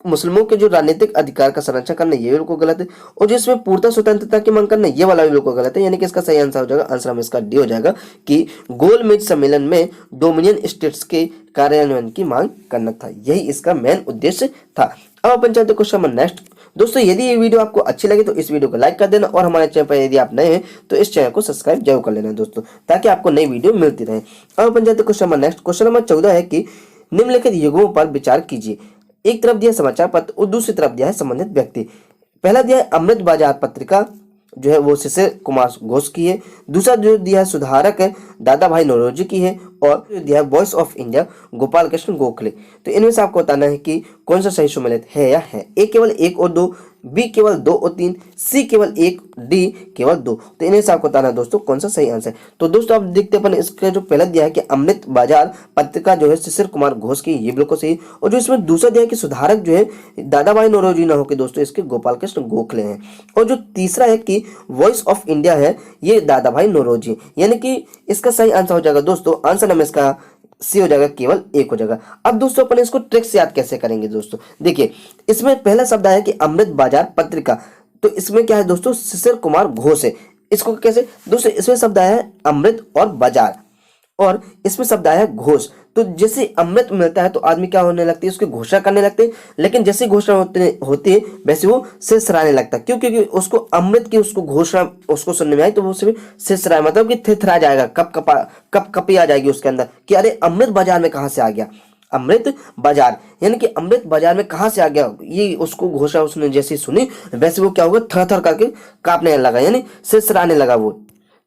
मुस्लिमों के जो राजनीतिक अधिकार का संरक्षण करना ये बिल्कुल गलत है, और जो इसमें पूर्णतः स्वतंत्रता की मांग करना ये वाला भी बिल्कुल गलत है, यानी कि इसका सही आंसर हो जाएगा, आंसर हमें इसका डी हो जाएगा कि गोलमेज सम्मेलन में डोमिनियन स्टेट्स के कार्यान्वयन की मांग करना था, यही इसका मेन उद्देश्य था। अब अपन चलते क्वेश्चन नंबर नेक्स्ट। दोस्तों यदि ये वीडियो आपको अच्छी लगे तो इस वीडियो को लाइक कर देना, और हमारे चैनल पर यदि आप नए हैं तो इस चैनल को सब्सक्राइब जरूर कर लेना दोस्तों, ताकि आपको नई वीडियो मिलती रहे। अब अपन चलते question number next. Question number 14 है कि निम्नलिखित युग्मों पर विचार कीजिए। एक तरफ दिया समाचार पत्र और दूसरी तरफ दिया है संबंधित व्यक्ति। पहला दिया है अमृत बाजार पत्रिका जो है वो शिशिर कुमार घोष की है। दूसरा जो दिया है सुधारक है दादा भाई नौरोजी की है, और जो दिया है voice of India Gopal Krishna Gokhale. तो इनमें से आपको बताना है कि कौन सा सही सम्मिलित है या है। ए केवल 1 और 2, बी केवल 2 और 3, सी केवल 1, डी केवल 2। तो इन्हें से आपको बताना है दोस्तों कौन सा सही आंसर है। तो दोस्तों आप देखते अपन इसका जो पहला दिया है कि अमृत बाजार पत्रिका जो है शिशिर कुमार घोष की, ये बिल्कुल सही, और जो इसमें दूसरा दिया है कि सुधारक जो है दादा भाई नौरोजी ना होकर दोस्तों इसके गोपाल कृष्ण गोखले हैं, और जो तीसरा है कि वॉइस ऑफ इंडिया है ये दादा भाई नौरोजी, यानी कि इसका सही आंसर हो जाएगा दोस्तों, आंसर नंबर इसका सी हो जाएगा, केवल 1 हो जाएगा। अब दोस्तों अपन इसको ट्रिक से याद कैसे करेंगे दोस्तों, देखिए इसमें पहला शब्द आया कि अमृत बाजार पत्रिका, तो इसमें क्या है दोस्तों शिशिर कुमार घोष है, इसको कैसे दोस्तों, इसमें शब्द आया है अमृत और बाजार, और इसमें शब्द आया है घोष। तो जैसे अमृत मिलता है तो आदमी क्या होने लगती है, उसकी घोषणा करने लगते हैं, लेकिन जैसे घोषणा होती है वैसे वो सिरसराने लगता है। क्यों? क्योंकि उसको अमृत की उसको घोषणा उसको सुनने में आई तो वो सिरसराए, मतलब कि थिरथरा जाएगा, कप कपी आ जाएगी उसके अंदर कि अरे अमृत बाजार में कहाँ से आ गया, अमृत बाजार यानी कि अमृत बाजार में कहाँ से आ गया, ये उसको घोषणा उसने जैसे सुनी वैसे वो क्या होगा, थर थर करके कांपने लगा, यानी सिरसराने लगा वो।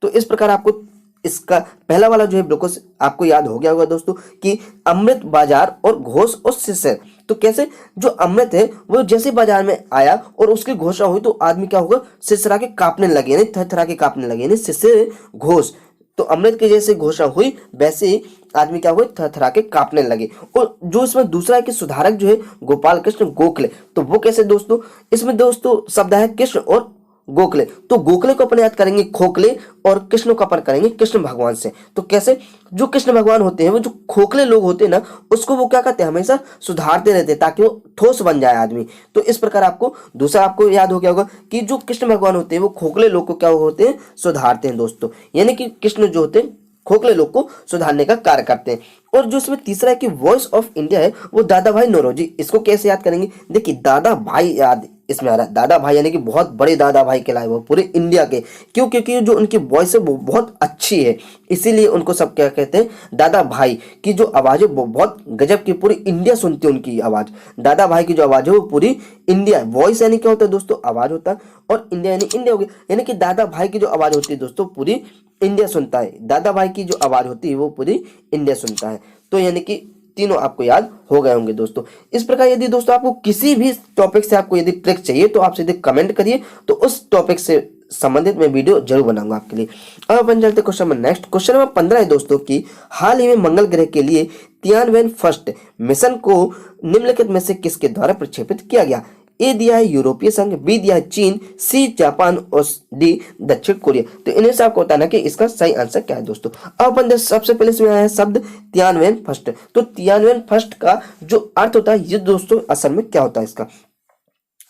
तो इस प्रकार आपको इसका पहला वाला जो है बिल्कुल आपको याद हो गया होगा दोस्तों कि अमृत बाजार और घोष और शिशिर। तो कैसे, जो अमृत है वो जैसे बाजार में आया और उसकी घोषणा हुई तो आदमी क्या होगा, सिरसरा के कांपने लगे, यानी थरथरा के कांपने लगे, यानी शिशिर घोष। तो अमृत की जैसे घोषणा हुई वैसे ही आदमी क्या हुए, थरथरा के कांपने लगे। और जो इसमें दूसरा है कि सुधारक जो है गोपाल कृष्ण गोखले, तो वो कैसे दोस्तों, इसमें दोस्तों शब्द है कृष्ण और गोखले, तो गोखले को अपन याद करेंगे खोखले और कृष्ण को अपन करेंगे कृष्ण भगवान से। तो कैसे, जो कृष्ण भगवान होते हैं वो जो खोखले लोग होते हैं ना उसको वो क्या करते हैं, हमेशा सुधारते रहते हैं ताकि वो ठोस बन जाए आदमी। तो इस प्रकार आपको दूसरा आपको याद हो गया होगा कि जो कृष्ण भगवान होते हैं वो खोखले लोग को क्या होते हैं, सुधारते हैं दोस्तों। यानी कि कृष्ण जो होते हैं खोखले लोग को सुधारने का कार्य करते हैं। और जो इसमें तीसरा है कि वॉइस ऑफ इंडिया है वो दादा भाई नौरोजी। इसको कैसे याद करेंगे, देखिए दादा भाई याद इसमें आ रहा है, दादा भाई यानी कि बहुत बड़े दादा भाई कहलाए वो पूरे इंडिया के। क्यों, क्योंकि जो उनकी वॉइस है वो बहुत अच्छी है, इसीलिए उनको सब क्या कहते हैं, दादा भाई की जो आवाज है वो बहुत गजब की, पूरी इंडिया सुनती है उनकी आवाज। दादा भाई की जो आवाज है वो पूरी इंडिया, वॉइस यानी क्या होता है दोस्तों, आवाज होता है, और इंडिया यानी इंडिया हो गया। यानी कि दादा भाई की जो आवाज होती है दोस्तों पूरी इंडिया सुनता है, दादा भाई की जो आवाज होती है वो पूरी इंडिया सुनता है। तो यानी कि तीनों आपको याद हो गए होंगे दोस्तों। इस प्रकार यदि दोस्तों आपको किसी भी टॉपिक से आपको यदि ट्रिक चाहिए तो आप सीधे कमेंट करिए, तो उस टॉपिक से संबंधित मैं वीडियो जरूर बनाऊंगा आपके लिए। अब अपन चलते question number next. Question number 15 है दोस्तों की हाल ही में मंगल ग्रह के लिए तियानवेन फर्स्ट मिशन को निम्नलिखित में से किसके द्वारा प्रक्षेपित किया गया। ए दिया है यूरोपीय संघ, बी दिया है चीन, सी जापान और डी दक्षिण कोरिया। तो इन्हें से आपको बताना कि इसका सही आंसर क्या है दोस्तों। अब अपन सबसे पहले इसमें आया है शब्द तियानवेन फर्स्ट। तो तियानवेन फर्स्ट का जो अर्थ होता है ये दोस्तों असल में क्या होता है इसका,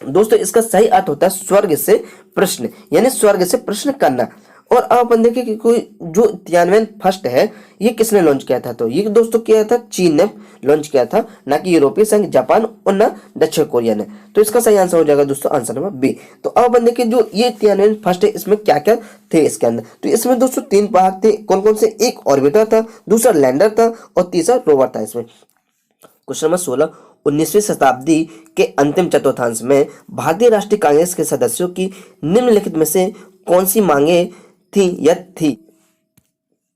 दोस्तों इसका सही अर्थ होता है स्वर्ग से प्रश्न, यानी स्वर्ग से प्रश्न करना। और अब अपन देखें कि कोई जो तियानवेन फर्स्ट है ये किसने लॉन्च किया था, तो ये दोस्तों किया था चीन ने लॉन्च किया था, ना कि यूरोपीय संघ, जापान और ना दक्षिण कोरिया ने। तो इसका सही आंसर हो जाएगा दोस्तों आंसर नंबर बी। तो अब अपन देखें जो ये तियानवेन फर्स्ट है इसमें क्या क्या थे इसके अंदर। तो इसमें दोस्तों 3 भाग थे, कौन कौन से, एक ऑर्बिटर था, दूसरा लैंडर था और तीसरा रोवर था इसमें। क्वेश्चन नंबर 16, 19वीं शताब्दी के अंतिम चतुर्थांश में भारतीय राष्ट्रीय कांग्रेस के सदस्यों की निम्नलिखित में से कौन सी मांगे थी या थी।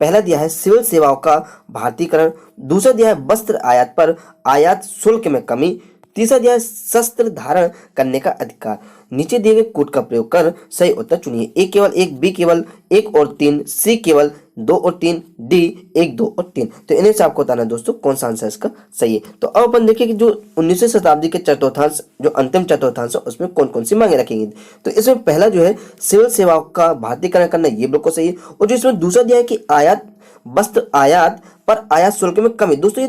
पहला दिया है सिविल सेवाओं का भारतीयकरण, दूसरा दिया है वस्त्र आयात पर आयात शुल्क में कमी, तीसरा दिया है शस्त्र धारण करने का अधिकार। नीचे दिए गए कोड का प्रयोग कर सही उत्तर चुनिए। ए केवल 1, बी केवल 1 और 3, सी केवल 2 और 3, डी 1, 2 और 3। तो इन्हें से आपको बताना दोस्तों कौन सा आंसर इसका सही है। तो अब अपन देखिए कि जो 19वीं शताब्दी के चतुर्थांश जो अंतिम चतुर्थांश है उसमें कौन कौन सी मांगे रखेंगे। तो इसमें पहला जो है सिविल सेवाओं का भारतीयकरण करना, ये बिल्कुल सही है। और जो इसमें दूसरा दिया है कि आयात वस्त्र आयात पर आयात शुल्क में कमी। दोस्तों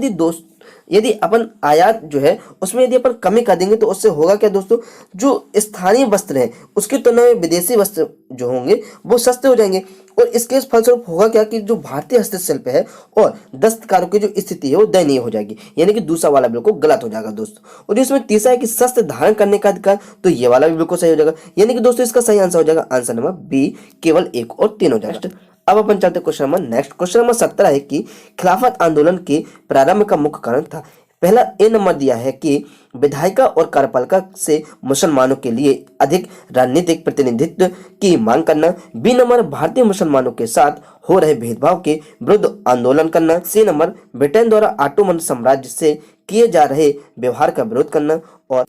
यदि अपन आयात जो है उसमें यदि अपन कमी कर देंगे तो उससे होगा क्या दोस्तों, जो स्थानीय वस्त्र है उसकी तुलना में विदेशी वस्त्र जो होंगे वो सस्ते हो जाएंगे। और इसके फलस्वरूप होगा क्या कि जो भारतीय हस्तशिल्प है और दस्तकारों की जो स्थिति है वो दयनीय हो जाएगी, यानी कि दूसरा वाला बिल्कुल गलत हो जाएगा दोस्तों। और इसमें तीसरा है कि शस्त्र धारण करने का अधिकार, तो ये वाला भी बिल्कुल सही हो जाएगा, यानी कि दोस्तों इसका सही आंसर हो जाएगा आंसर नंबर बी केवल 1 और 3 हो जाएगा। अब अपन चलते question number next. Question number 17 है कि खिलाफत आंदोलन के प्रारंभ का मुख्य कारण था। पहला ए नंबर दिया है कि विधायिका और कार्यपालिका से मुसलमानों के लिए अधिक राजनीतिक प्रतिनिधित्व की मांग करना, बी नंबर भारतीय मुसलमानों के साथ हो रहे भेदभाव के विरुद्ध आंदोलन करना, सी नंबर ब्रिटेन द्वारा ऑटोमन साम्राज्य से किए जा रहे व्यवहार का विरोध करना, और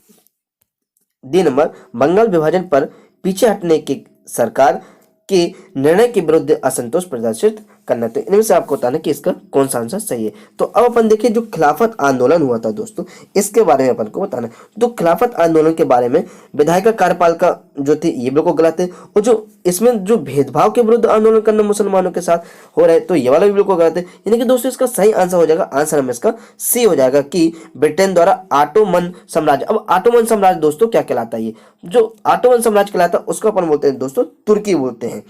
डी नंबर बंगाल विभाजन पर पीछे हटने की सरकार के निर्णय के विरुद्ध असंतोष प्रदर्शित करना। तो इनमें से आपको बताना कि इसका कौन सा आंसर सही है। तो अब अपन देखिए जो खिलाफत आंदोलन हुआ था दोस्तों इसके बारे में अपन को बताना। तो खिलाफत आंदोलन के बारे में विधायिका कार्यपालिका जो थी ये बिल्कुल गलत है, और जो इसमें जो भेदभाव के विरुद्ध आंदोलन करना मुसलमानों के साथ हो रहा है तो ये वाला भी बिल्कुल गलत है। यानी कि दोस्तों इसका सही आंसर हो जाएगा आंसर में इसका सी हो जाएगा कि ब्रिटेन द्वारा ऑटोमन साम्राज्य। अब ऑटोमन साम्राज्य दोस्तों क्या कहलाता है, ये जो ऑटोमन साम्राज्य कहलाता है उसको अपन बोलते हैं दोस्तों तुर्की बोलते हैं,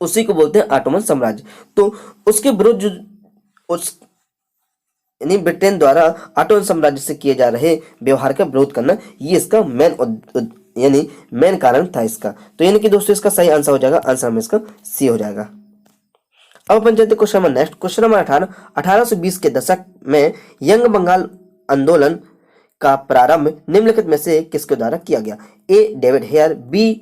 उसी को बोलते हैं ऑटोमन साम्राज्य। तो उसके विरुद्ध उस यानी ब्रिटेन द्वारा ऑटोमन साम्राज्य से किए जा रहे व्यवहार का विरोध करना, ये इसका मेन कारण था इसका। तो यानी कि दोस्तों इसका सही आंसर हो जाएगा आंसर में इसका सी हो जाएगा। अब अपन चलते question number next. Question number 1820 के दशक में यंग बंगाल आंदोलन का प्रारंभ निम्नलिखित में से किसके द्वारा किया गया। ए David Hare, B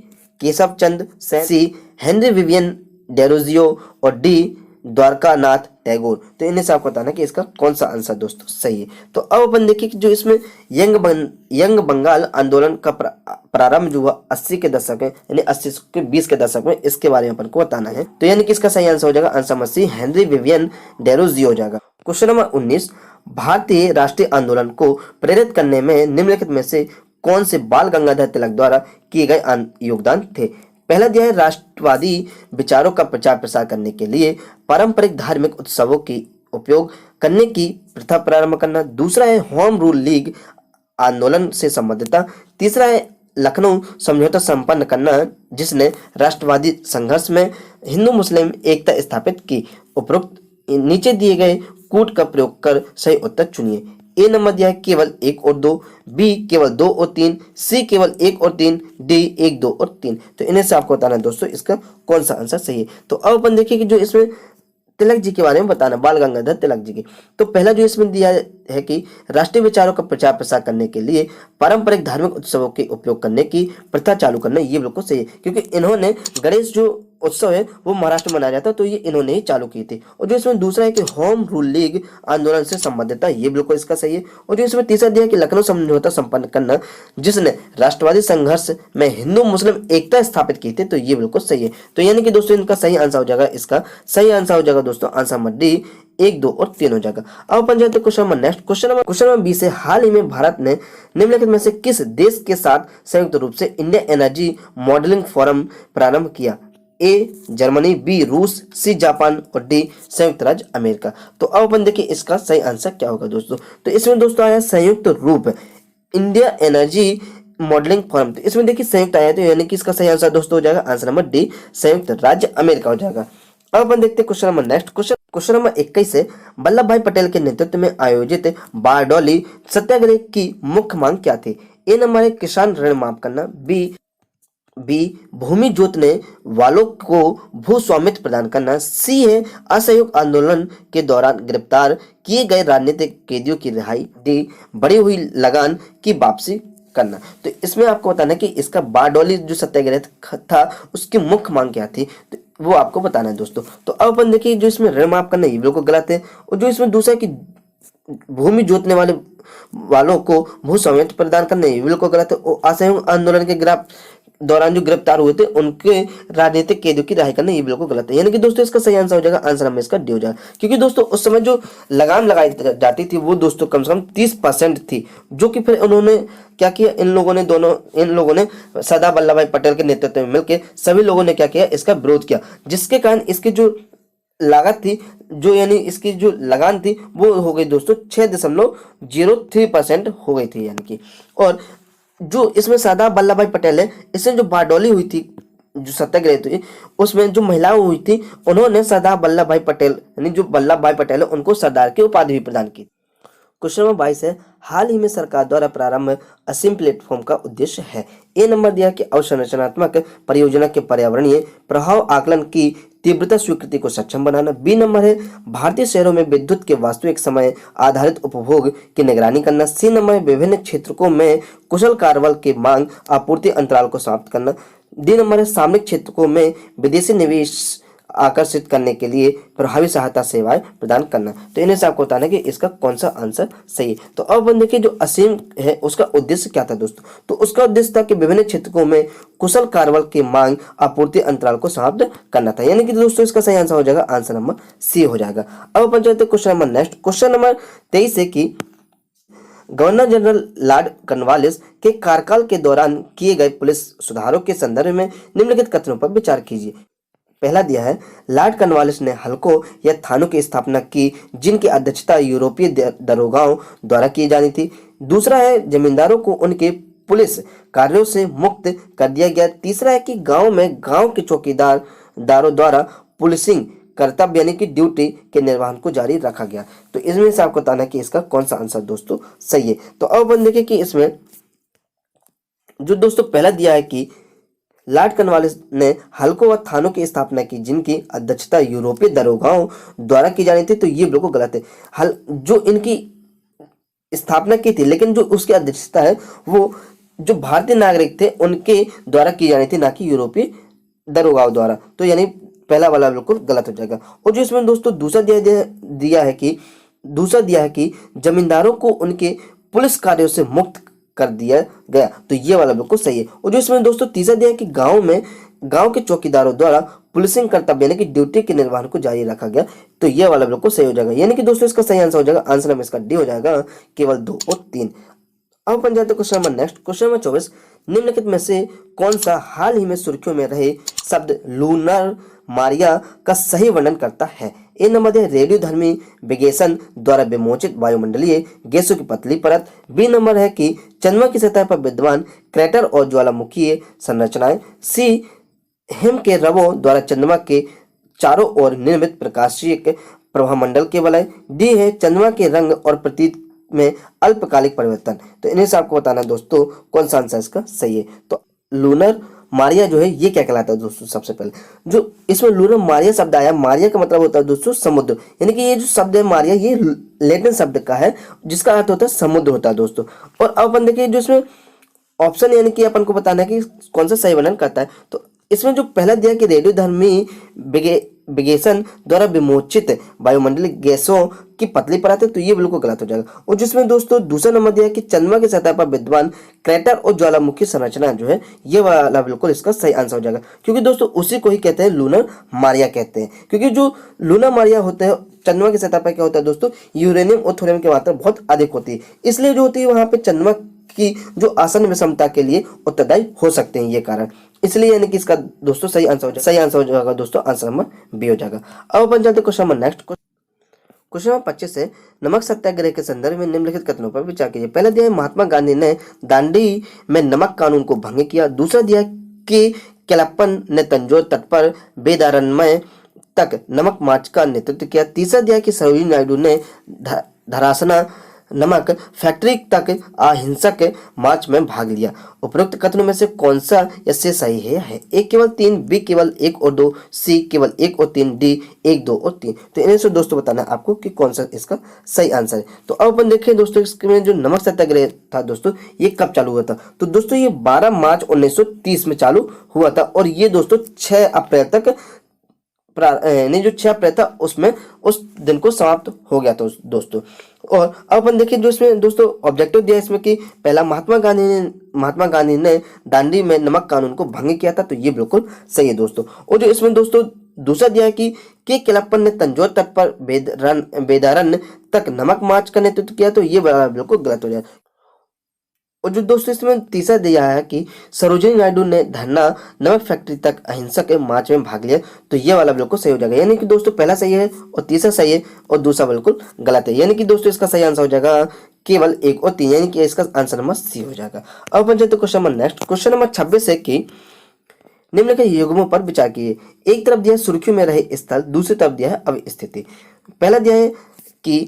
Keshav Chandra Sen, सी हेनरी विवियन डेरोजियो और डी द्वारकानाथ टैगोर। तो इन्हें से आपको बताना कि इसका कौन सा आंसर दोस्तों सही है। तो अब अपन देखिए कि जो इसमें यंग बंगाल आंदोलन का प्रारंभ जो हुआ 80 के दशक में, यानी 80 के 20 के दशक में, इसके बारे में अपन को बताना है। तो यानी कि इसका सही आंसर हो जाएगा answer number C Henry Vivian Derozio हो जाएगा। क्वेश्चन नंबर 19, भारतीय राष्ट्रीय आंदोलन को प्रेरित करने में निम्नलिखित में से कौन से बाल गंगाधर तिलक द्वारा किए गए योगदान थे। पहला दिया है राष्ट्रवादी विचारों का प्रचार प्रसार करने के लिए पारंपरिक धार्मिक उत्सवों की उपयोग करने की प्रथा प्रारंभ करना। दूसरा है होम रूल लीग आंदोलन से संबद्धता। तीसरा है लखनऊ समझौता संपन्न करना जिसने राष्ट्रवादी संघर्ष में हिंदू मुस्लिम एकता स्थापित की। उपरोक्त नीचे दिए गए कूट का प्रयोग कर सही उत्तर चुनिए। ए नंबर दिया है केवल 1 और 2, बी केवल 2 और 3, सी केवल 1 और 3, डी 1, 2 और 3। तो इन्हें से आपको बताना है दोस्तों इसका कौन सा आंसर सही है। तो अब अपन देखिए कि जो इसमें तिलक जी के बारे में बताना, बाल गंगाधर तिलक जी की। तो पहला जो इसमें दिया है कि राष्ट्रीय विचारों का प्रचार प्रसार करने के लिए पारंपरिक धार्मिक उत्सवों के उपयोग करने की प्रथा चालू करना, ये बिल्कुल सही है क्योंकि इन्होंने गणेश जो उत्सव है वो महाराष्ट्र में मनाया जाता है, तो ये इन्होंने ही चालू की थी। और जो इसमें दूसरा है कि होम रूल लीग आंदोलन से संबंधित है, ये बिल्कुल इसका सही है। और जो इसमें तीसरा दिया है कि लखनऊ समझौता संपन्न करना जिसने राष्ट्रवादी संघर्ष में हिंदू मुस्लिम एकता स्थापित की थी, तो ये बिल्कुल सही है। तो यानी कि दोस्तों इनका सही आंसर हो जाएगा, इसका सही आंसर हो जाएगा दोस्तों आंसर नंबर डी 1, 2 और 3 हो जाएगा। अब अपन जाते question number next. Question number 20 है हाल ही में भारत ने निम्नलिखित में से किस देश के साथ संयुक्त रूप से इंडिया एनर्जी मॉडलिंग फोरम प्रारंभ किया। ए जर्मनी, बी रूस, सी जापान और डी संयुक्त राज्य अमेरिका। तो अब अपन देखिए इसका सही आंसर क्या होगा दोस्तों। तो इसमें दोस्तों आया संयुक्त रूप इंडिया एनर्जी मॉडलिंग फोरम। तो इसमें देखिए संयुक्त आया, तो यानी कि इसका सही आंसर दोस्तों हो जाएगा आंसर नंबर डी संयुक्त राज्य अमेरिका हो जाएगा। अब अपन देखते हैं question number next. Question number 21 है वल्लभ भाई पटेल के नेतृत्व में आयोजित बारडोली सत्याग्रह की मुख्य मांग क्या थी। ए नंबर है किसान ऋण माफ करना, बी भूमि जोतने वालों को भू स्वामित्व प्रदान करना, सी है असहयोग आंदोलन के दौरान गिरफ्तार किए गए राजनीतिक कैदियों की रिहाई, डी बढ़ी हुई लगान की वापसी करना। तो इसमें आपको बताना है कि इसका बारडोली जो सत्याग्रह था उसकी मुख्य मांग क्या थी, तो वो आपको बताना है दोस्तों। तो अब अपन देखिए जो इसमें ऋण माफ करना ये बिल्कुल गलत है। और जो इसमें दूसरा है कि भूमि जोतने वालों को भू स्वामित्व प्रदान करना ये बिल्कुल गलत है। और असहयोग आंदोलन के दौरान जो गिरफ्तार हुए थे उनके राजनीतिक कैदियों की रिहाई करना ये बिल्कुल गलत है। यानी कि दोस्तों इसका सही आंसर हो जाएगा आंसर नंबर इसका डी हो जाएगा। क्योंकि दोस्तों उस समय जो लगाम लगाई जाती थी वो दोस्तों कम से कम 30% थी, जो कि फिर उन्होंने क्या किया, इन लोगों ने सरदार वल्लभ भाई पटेल के नेतृत्व में मिलकर सभी लोगों ने क्या किया, इसका विरोध किया, जिसके कारण इसकी जो लागत थी जो यानी इसकी जो लगान थी वो हो गई दोस्तों 6.03% हो गई थी यानी कि। और जो इसमें सरदार वल्लभ भाई पटेल है, इससे जो बारडोली हुई थी जो सत्याग्रह थी उसमें जो महिलाएं हुई थी उन्होंने सरदार वल्लभ भाई पटेल यानी जो वल्लभ भाई पटेल है उनको सरदार की उपाधि भी प्रदान की। क्वेश्चन नंबर 22 है हाल ही में सरकार द्वारा प्रारंभ असीम प्लेटफॉर्म का उद्देश्य है। ए नंबर दिया कि अवसंरचनात्मक परियोजना के पर्यावरणीय प्रभाव आकलन की तीव्रता स्वीकृति को सक्षम बनाना। बी नंबर है भारतीय शहरों में विद्युत के वास्तविक समय आधारित उपभोग की निगरानी करना। सी नंबर है विभिन्न क्षेत्रों में कुशल कार्यबल के मांग आपूर्ति अंतराल को समाप्त करना। डी नंबर है सामरिक क्षेत्रों में विदेशी निवेश आकर्षित करने के लिए प्रभावी सहायता सेवाएं प्रदान करना। तो इन्हें से आपको बताना है कि इसका कौन सा आंसर सही है। तो अब देखिए जो असीम है उसका उद्देश्य क्या था दोस्तों, तो उसका उद्देश्य था कि विभिन्न क्षेत्रों में कुशल कार्यबल की मांग आपूर्ति अंतराल को समाप्त करना था। यानी कि दोस्तों इसका सही आंसर हो जाएगा आंसर नंबर सी हो जाएगा। अब अपन चलते question number next. Question number 23 है कि गवर्नर जनरल लॉर्ड कॉर्नवालिस के कार्यकाल के दौरान किए गए पुलिस सुधारों के संदर्भ में निम्नलिखित कथनों पर विचार कीजिए। पहला दिया है लॉर्ड कॉर्नवालिस ने हलकों या थानों की स्थापना की जिनकी अध्यक्षता यूरोपीय दरोगाओं द्वारा की जानी थी। दूसरा है जमींदारों को उनके पुलिस कार्यों से मुक्त कर दिया गया। तीसरा है कि गांव में गांव के चौकीदारों द्वारा पुलिसिंग कर्तव्य यानी कि ड्यूटी के निर्वहन को जारी रखा गया। तो इसमें से आपको बताना है कि इसका कौन सा आंसर दोस्तों सही है। तो अब अपन देखें कि इसमें जो दोस्तों पहला दिया है कि लॉर्ड कॉर्नवालिस ने हलकों व थानों की स्थापना की जिनकी अध्यक्षता यूरोपीय दरोगाओं द्वारा की जानी थी, तो ये बिल्कुल गलत है। जो इनकी स्थापना की थी लेकिन जो उसकी अध्यक्षता है वो जो भारतीय नागरिक थे उनके द्वारा की जानी थी, ना कि यूरोपीय दरोगाओं द्वारा। तो यानी पहला वाला बिल्कुल गलत हो जाएगा। और जो इसमें दोस्तों दूसरा दिया है कि जमींदारों को उनके पुलिस कार्यों से मुक्त कर दिया गया, तो ये वाला बिल्कुल सही है। और जो इसमें दोस्तों तीसरा दिया है कि गांव के चौकीदारों द्वारा पुलिसिंग कर्तव्य यानी कि ड्यूटी के निर्वहन को जारी रखा गया, तो ये वाला बिल्कुल सही हो जाएगा। यानी कि दोस्तों इसका सही आंसर हो जाएगा आंसर नंबर इसका डी हो जाएगा केवल 2 और 3। अब अपन जाते question number next, question number 24, निम्नलिखित में से कौन सा हाल ही में सुर्खियों में रहे शब्द लूनर मारिया का सही वर्णन करता है। ए नंबर है रेडियोधर्मी विगेशन द्वारा विमोचित वायुमंडलीय गैसों की पतली परत। बी नंबर है कि चंद्रमा की सतह पर विद्यमान क्रेटर और ज्वालामुखीय संरचनाएं। सी हिम के रवों द्वारा चंद्रमा के चारों ओर निर्मित प्रकाशीय प्रभामंडल के वलय। डी है चंद्रमा के रंग और प्रतीक में अल्पकालिक परिवर्तन। तो इन्हें से आपको बताना है दोस्तों कौन सा आंसर इसका सही है। तो लूनर मारिया जो है ये क्या कहलाता है दोस्तों, सबसे पहले जो इसमें लूनर मारिया शब्द आया, मारिया का मतलब होता है दोस्तों समुद्र, यानी कि ये जो शब्द है मारिया ये लैटिन शब्द का है जिसका अर्थ होता है समुद्र होता है दोस्तों। और अब अपन देखिए जो इसमें ऑप्शन यानी कि अपन को बताना है कि कौन सा सही वर्णन करता है। तो इसमें जो पहला दिया कि रेडियोधर्मी विगेशन द्वारा विमोचित वायुमंडलीय गैसों की पतली परत है, तो ये बिल्कुल गलत हो जाएगा। और जिसमें दोस्तों दूसरा नंबर दिया कि चंद्रमा की सतह पर विद्यमान क्रेटर और ज्वालामुखी संरचना जो है ये वाला बिल्कुल इसका सही आंसर हो जाएगा, क्योंकि दोस्तों उसी को ही कहते हैं लूनर मारिया कहते हैं। क्योंकि जो लूनर मारिया होते हैं चंद्रमा की सतह पर क्या होता है दोस्तों, यूरेनियम और थोरियम की मात्रा बहुत अधिक होती है, इसलिए जो होती है वहां पे चंद्रमा की जो आसन विषमता के लिए उत्तरदायी हो सकते हैं ये कारण, इसलिए यानी कि इसका दोस्तों सही आंसर हो जाएगा दोस्तों आंसर नंबर बी हो जाएगा। अब अपन चलते question number next, question number 25 है नमक सत्याग्रह के संदर्भ में निम्नलिखित कथनों पर विचार कीजिए। पहला दिया है महात्मा गांधी ने दांडी में नमक कानून को भंग किया। दूसरा दिया कि केलप्पन ने तंजौर तट पर बेदारण्य तक नमक मार्च का नेतृत्व किया। तीसरा दिया कि सरोजिनी नायडू ने धरासना नमक फैक्ट्री तक अहिंसक मार्च में भाग लिया। उपरोक्त कथनों में से कौन सा इससे सही है। ए केवल 3, बी केवल 1 और 2, सी केवल 1 और 3, डी 1, 2 और 3। तो इन्हें से दोस्तों बताना है आपको कि कौन सा इसका सही आंसर है। तो अब अपन देखें दोस्तों इसमें जो नमक सत्याग्रह था दोस्तों ये कब चालू हुआ था। तो दोस्तों ये 12 मार्च 1930 में चालू हुआ था और ये दोस्तों 6 अप्रैल तक नहीं जो 6 अप्रैल था उसमें उस दिन को समाप्त हो गया था दोस्तों। और अब अपन देखिए जो इसमें दोस्तों ऑब्जेक्टिव दिया इसमें कि पहला महात्मा गांधी ने दांडी में नमक कानून को भंग किया था, तो ये बिल्कुल सही है दोस्तों। और जो इसमें दोस्तों दूसरा दिया है कि के केलप्पन ने तंजौर तट पर बेदारण्य तक नमक मार्च का नेतृत्व किया, तो ये बिल्कुल गलत हो जाए। और जो दोस्तों इसमें तीसरा दिया है कि सरोजिनी नायडू ने धरना नमक फैक्ट्री तक अहिंसक मार्च में भाग लिया, तो ये वाला बिल्कुल सही हो जाएगा। यानी कि दोस्तों पहला सही है और तीसरा सही है और दूसरा बिल्कुल गलत है, यानी कि दोस्तों इसका सही आंसर हो जाएगा केवल 1 और 3, यानी कि इसका आंसर नंबर सी हो जाएगा। अब अपन चलते question number next, question number 26 है कि निम्नलिखित युग्मों पर विचार कीजिए। एक तरफ दिया है सुर्खियों में रहे स्थल, दूसरी तरफ दिया है अवस्थिति। पहला दिया है कि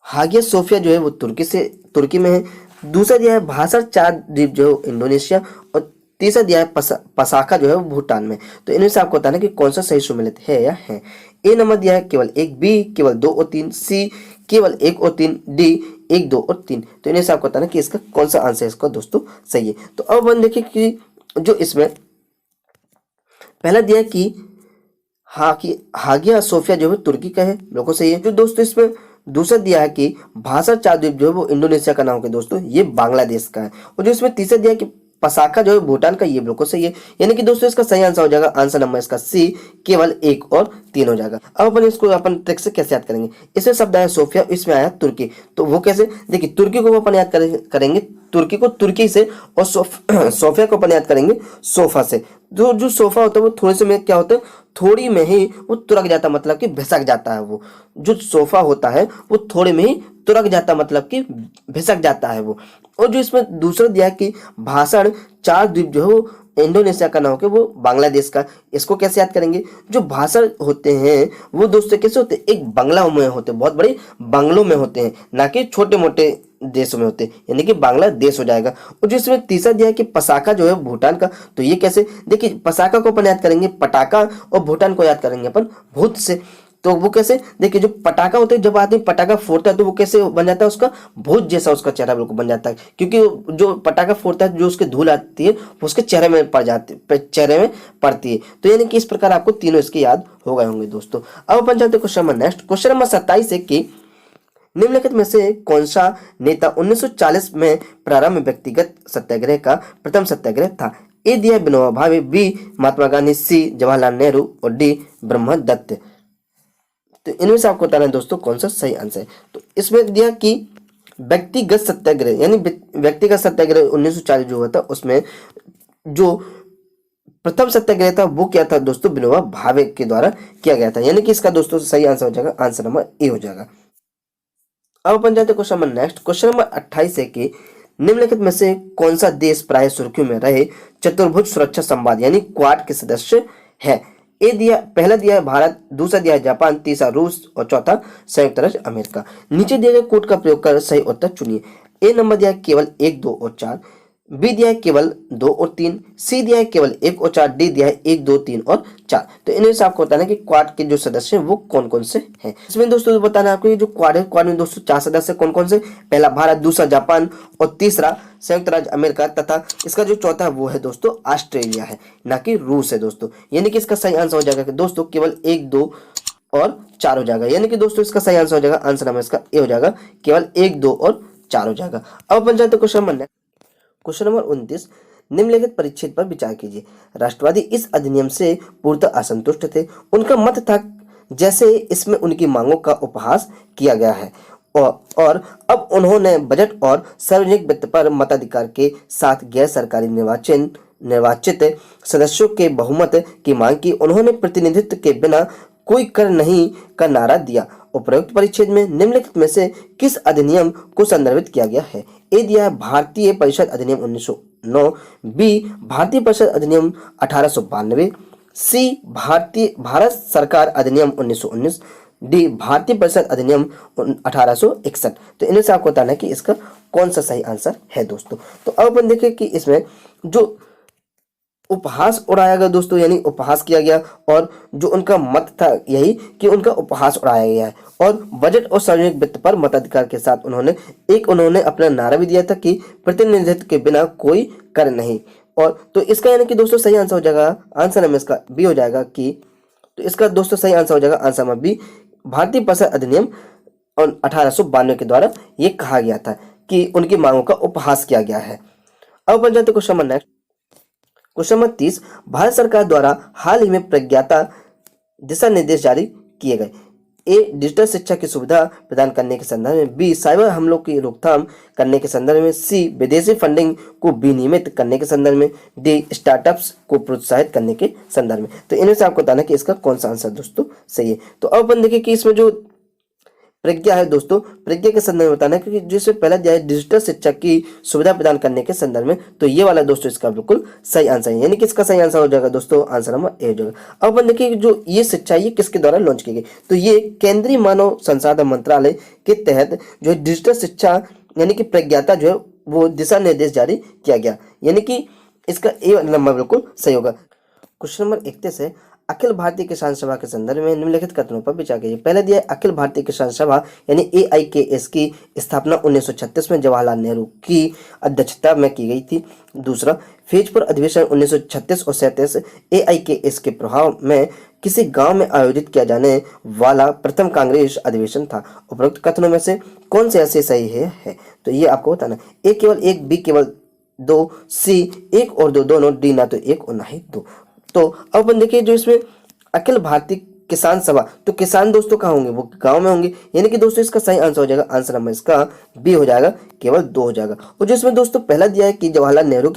हागिया सोफिया जो है वो तुर्की में है। दूसरा दिया है भाषण 4 द्वीप जो है इंडोनेशिया, और तीसरा दिया है पसाका जो है वो भूटान में। तो इनमें से आपको बताना कि कौन सा सही सम्मिलित है या है। ए नंबर दिया है केवल 1, बी केवल 2 और 3, सी केवल 1 और 3, डी 1, 2 और 3। तो इन्हें से आपको बताना कि इसका कौन सा आंसर इसका दोस्तों सही है। तो अब अपन देखिए कि जो इसमें पहला दिया कि हागिया सोफिया जो है तुर्की का है, बिल्कुल सही है। जो दोस्तों इसमें दूसरा दिया है कि भाषा 4 द्वीप जो है वो इंडोनेशिया का नाम है दोस्तों, ये बांग्लादेश का है। और जो इसमें तीसरा दिया है कि पसाका जो है भूटान का, ये बिल्कुल सही है। यानी कि दोस्तों इसका सही आंसर हो जाएगा आंसर नंबर इसका सी केवल 1 और 3 हो जाएगा। अब अपन इसको अपन ट्रिक से कैसे याद करेंगे। इसमें शब्द आया सोफिया, इसमें आया तुर्की, तो वो कैसे देखिए तुर्की को अपन याद करेंगे तुर्की को तुर्की से, और सोफिया को अपन याद करेंगे सोफा से। जो सोफा होता है वो थोड़े से में क्या होता है, थोड़ी में ही वो तुरक जाता, मतलब कि भिसक जाता है। वो जो सोफा होता है वो थोड़े में ही तुरक जाता, मतलब कि भिसक जाता है वो। और जो इसमें दूसरा दिया कि भाषण 4 द्वीप जो है वो इंडोनेशिया का ना होकर वो बांग्लादेश का, इसको कैसे याद करेंगे। जो भाषण होते हैं वो दोस्तों कैसे होते हैं, एक बंगला में होते हैं, बहुत बड़े बंगलों में होते हैं, ना कि छोटे मोटे देशों में होते हैं, यानी कि बांग्लादेश हो जाएगा। और जो इसमें तीसरा दिया है कि पसाका जो है भूटान का, तो ये कैसे देखिए पसाका को अपन याद करेंगे पटाखा, और भूटान को याद करेंगे अपन भूत से। तो वो कैसे देखिए जो पटाखा होता है, जब आदमी पटाखा फोड़ता है तो वो कैसे बन जाता है, उसका भूत जैसा उसका चेहरा बिल्कुल बन जाता है, क्योंकि जो पटाखा फोड़ता है जो उसकी धूल आती है वो उसके चेहरे में चेहरे में पड़ती है। तो यानी कि इस प्रकार आपको तीनों इसके याद हो गए होंगे दोस्तों। अब अपन चलते question number next, question number 27 है कि निम्नलिखित में से कौन सा नेता 1940 में प्रारंभ व्यक्तिगत सत्याग्रह का प्रथम सत्याग्रह था। ए दिया विनोबा भावे, बी महात्मा गांधी, सी जवाहरलाल नेहरू और डी ब्रह्मदत्त। तो इनमें से आपको बताना है दोस्तों कौन सा सही आंसर है। तो इसमें दिया कि व्यक्तिगत सत्याग्रह यानी व्यक्तिगत सत्याग्रह 1940 जो हुआ था उसमें जो प्रथम सत्याग्रह था वो क्या था दोस्तों, विनोबा भावे के द्वारा किया गया था। यानी कि इसका दोस्तों सही आंसर हो जाएगा, आंसर नंबर ए हो जाएगा। अब अपन जाते question number next, question number 28 है कि निम्नलिखित में से कौन सा देश प्राय सुर्खियों में रहे चतुर्भुज सुरक्षा संवाद यानी क्वाड के सदस्य है। ए दिया, पहला दिया है भारत, दूसरा दिया है जापान, तीसरा रूस और चौथा संयुक्त राज्य अमेरिका। नीचे दिए गए कोड का प्रयोग कर सही उत्तर चुनिए। ए नंबर दिया है केवल 1, 2 और 4, बी दिया है केवल 2 और 3, सी दिया है केवल 1 और 4, डी दिया है 1, 2, 3 और 4। तो इनमें से आपको बताना है कि क्वाड के जो सदस्य हैं वो कौन कौन से हैं। इसमें दोस्तों बताना है आपको, ये जो क्वाड है, क्वाड में दोस्तों 4 सदस्य कौन कौन से, पहला भारत, दूसरा जापान और तीसरा संयुक्त राज्य अमेरिका, तथा इसका जो चौथा है वो है दोस्तों ऑस्ट्रेलिया है, ना कि रूस है दोस्तों। यानी कि इसका सही आंसर हो जाएगा कि दोस्तों केवल 1, 2 और 4 हो जाएगा। यानी कि दोस्तों इसका सही आंसर हो जाएगा, आंसर नंबर इसका ए हो जाएगा, केवल 1, 2 और 4 हो जाएगा। अब अपन जाते question number next, question number 29, निम्नलिखित परिच्छेद पर विचार कीजिए। राष्ट्रवादी इस अधिनियम से पूर्णतः असंतुष्ट थे। उनका मत था जैसे इसमें उनकी मांगों का उपहास किया गया है और अब उन्होंने बजट और सार्वजनिक वित्त पर मताधिकार के साथ गैर सरकारी निर्वाचित सदस्यों के बहुमत की मांग की। उन्होंने प्रतिनिधित्व के बिना कोई कर नहीं का नारा दिया। उपरोक्त परिच्छेद में निम्नलिखित में से किस अधिनियम को संदर्भित किया गया है। ए दिया है भारतीय परिषद अधिनियम 1909, बी भारतीय परिषद अधिनियम 1892, सी भारत सरकार अधिनियम 1919, डी भारतीय परिषद अधिनियम 1861। तो इनमें से आपको बताना है कि इसका कौन सा सही आंसर है दोस्तों। तो अब अपन देखें कि इसमें जो उपहास उड़ाया गया दोस्तों, यानी उपहास किया गया और जो उनका मत था यही कि उनका उपहास उड़ाया गया है, और बजट और सार्वजनिक वित्त पर मताधिकार के साथ उन्होंने अपना नारा भी दिया था कि प्रतिनिधित्व के बिना कोई कर नहीं। और तो इसका यानी कि दोस्तों सही आंसर हो जाएगा, आंसर नंबर इसका बी हो जाएगा कि, तो इसका दोस्तों सही आंसर हो जाएगा आंसर नंबर बी, भारतीय परिषद अधिनियम 1892 के द्वारा ये कहा गया था कि उनकी मांगों का उपहास किया गया है। अब बन जाते question number next, question number 30, Bharat सरकार द्वारा हाल ही में प्रज्ञाता दिशा निर्देश जारी किए गए। ए डिजिटल शिक्षा की सुविधा प्रदान करने के संदर्भ में, बी साइबर हमलों की रोकथाम करने के संदर्भ में, सी विदेशी फंडिंग को विनियमित करने के संदर्भ में, डी स्टार्टअप्स को प्रोत्साहित करने के संदर्भ में। तो इनमें से आपको बताना है कि इसका कौन सा आंसर दोस्तों सही है। तो अब अपन देखिए कि इसमें जो प्रज्ञा है दोस्तों, प्रज्ञा के संदर्भ में बताना है क्योंकि जिससे पहला दिया है डिजिटल शिक्षा की सुविधा प्रदान करने के संदर्भ में, तो ये वाला दोस्तों इसका बिल्कुल सही आंसर है। यानी कि इसका सही आंसर हो जाएगा दोस्तों, आंसर नंबर ए हो जाएगा। अब अपन देखिए जो ये शिक्षा ये किसके द्वारा लॉन्च की गई, तो ये केंद्रीय मानव संसाधन मंत्रालय के तहत जो है डिजिटल शिक्षा यानी कि प्रज्ञाता जो है वो दिशा निर्देश जारी किया गया। यानी कि इसका ए नंबर बिल्कुल सही होगा। क्वेश्चन नंबर 31 है, अखिल भारतीय किसान सभा के संदर्भ में निम्नलिखित कथनों पर विचार कीजिए। पहला दिया है अखिल भारतीय किसान सभा यानी AIKS की स्थापना 1936 में जवाहरलाल नेहरू की अध्यक्षता में की गई थी। दूसरा, फैजपुर अधिवेशन 1936 और 37 AIKS के प्रभाव में किसी गांव में आयोजित किया जाने वाला प्रथम कांग्रेस अधिवेशन था। उपरोक्त कथनों में से कौन से ऐसे सही है? तो ये आपको बताना, ए केवल 1, बी केवल 2, सी 1 और 2 दोनों, डी ना तो 1 और ना ही 2। तो अब अपन देखिए जो इसमें अखिल भारतीय किसान सभा, तो किसान दोस्तों कहाँ होंगे, वो गांव में होंगे। यानी कि दोस्तों इसका सही आंसर हो जाएगा, आंसर नंबर इसका बी हो जाएगा, केवल 2 हो जाएगा। और जो इसमें दोस्तों पहला दिया है कि जवाहरलाल नेहरू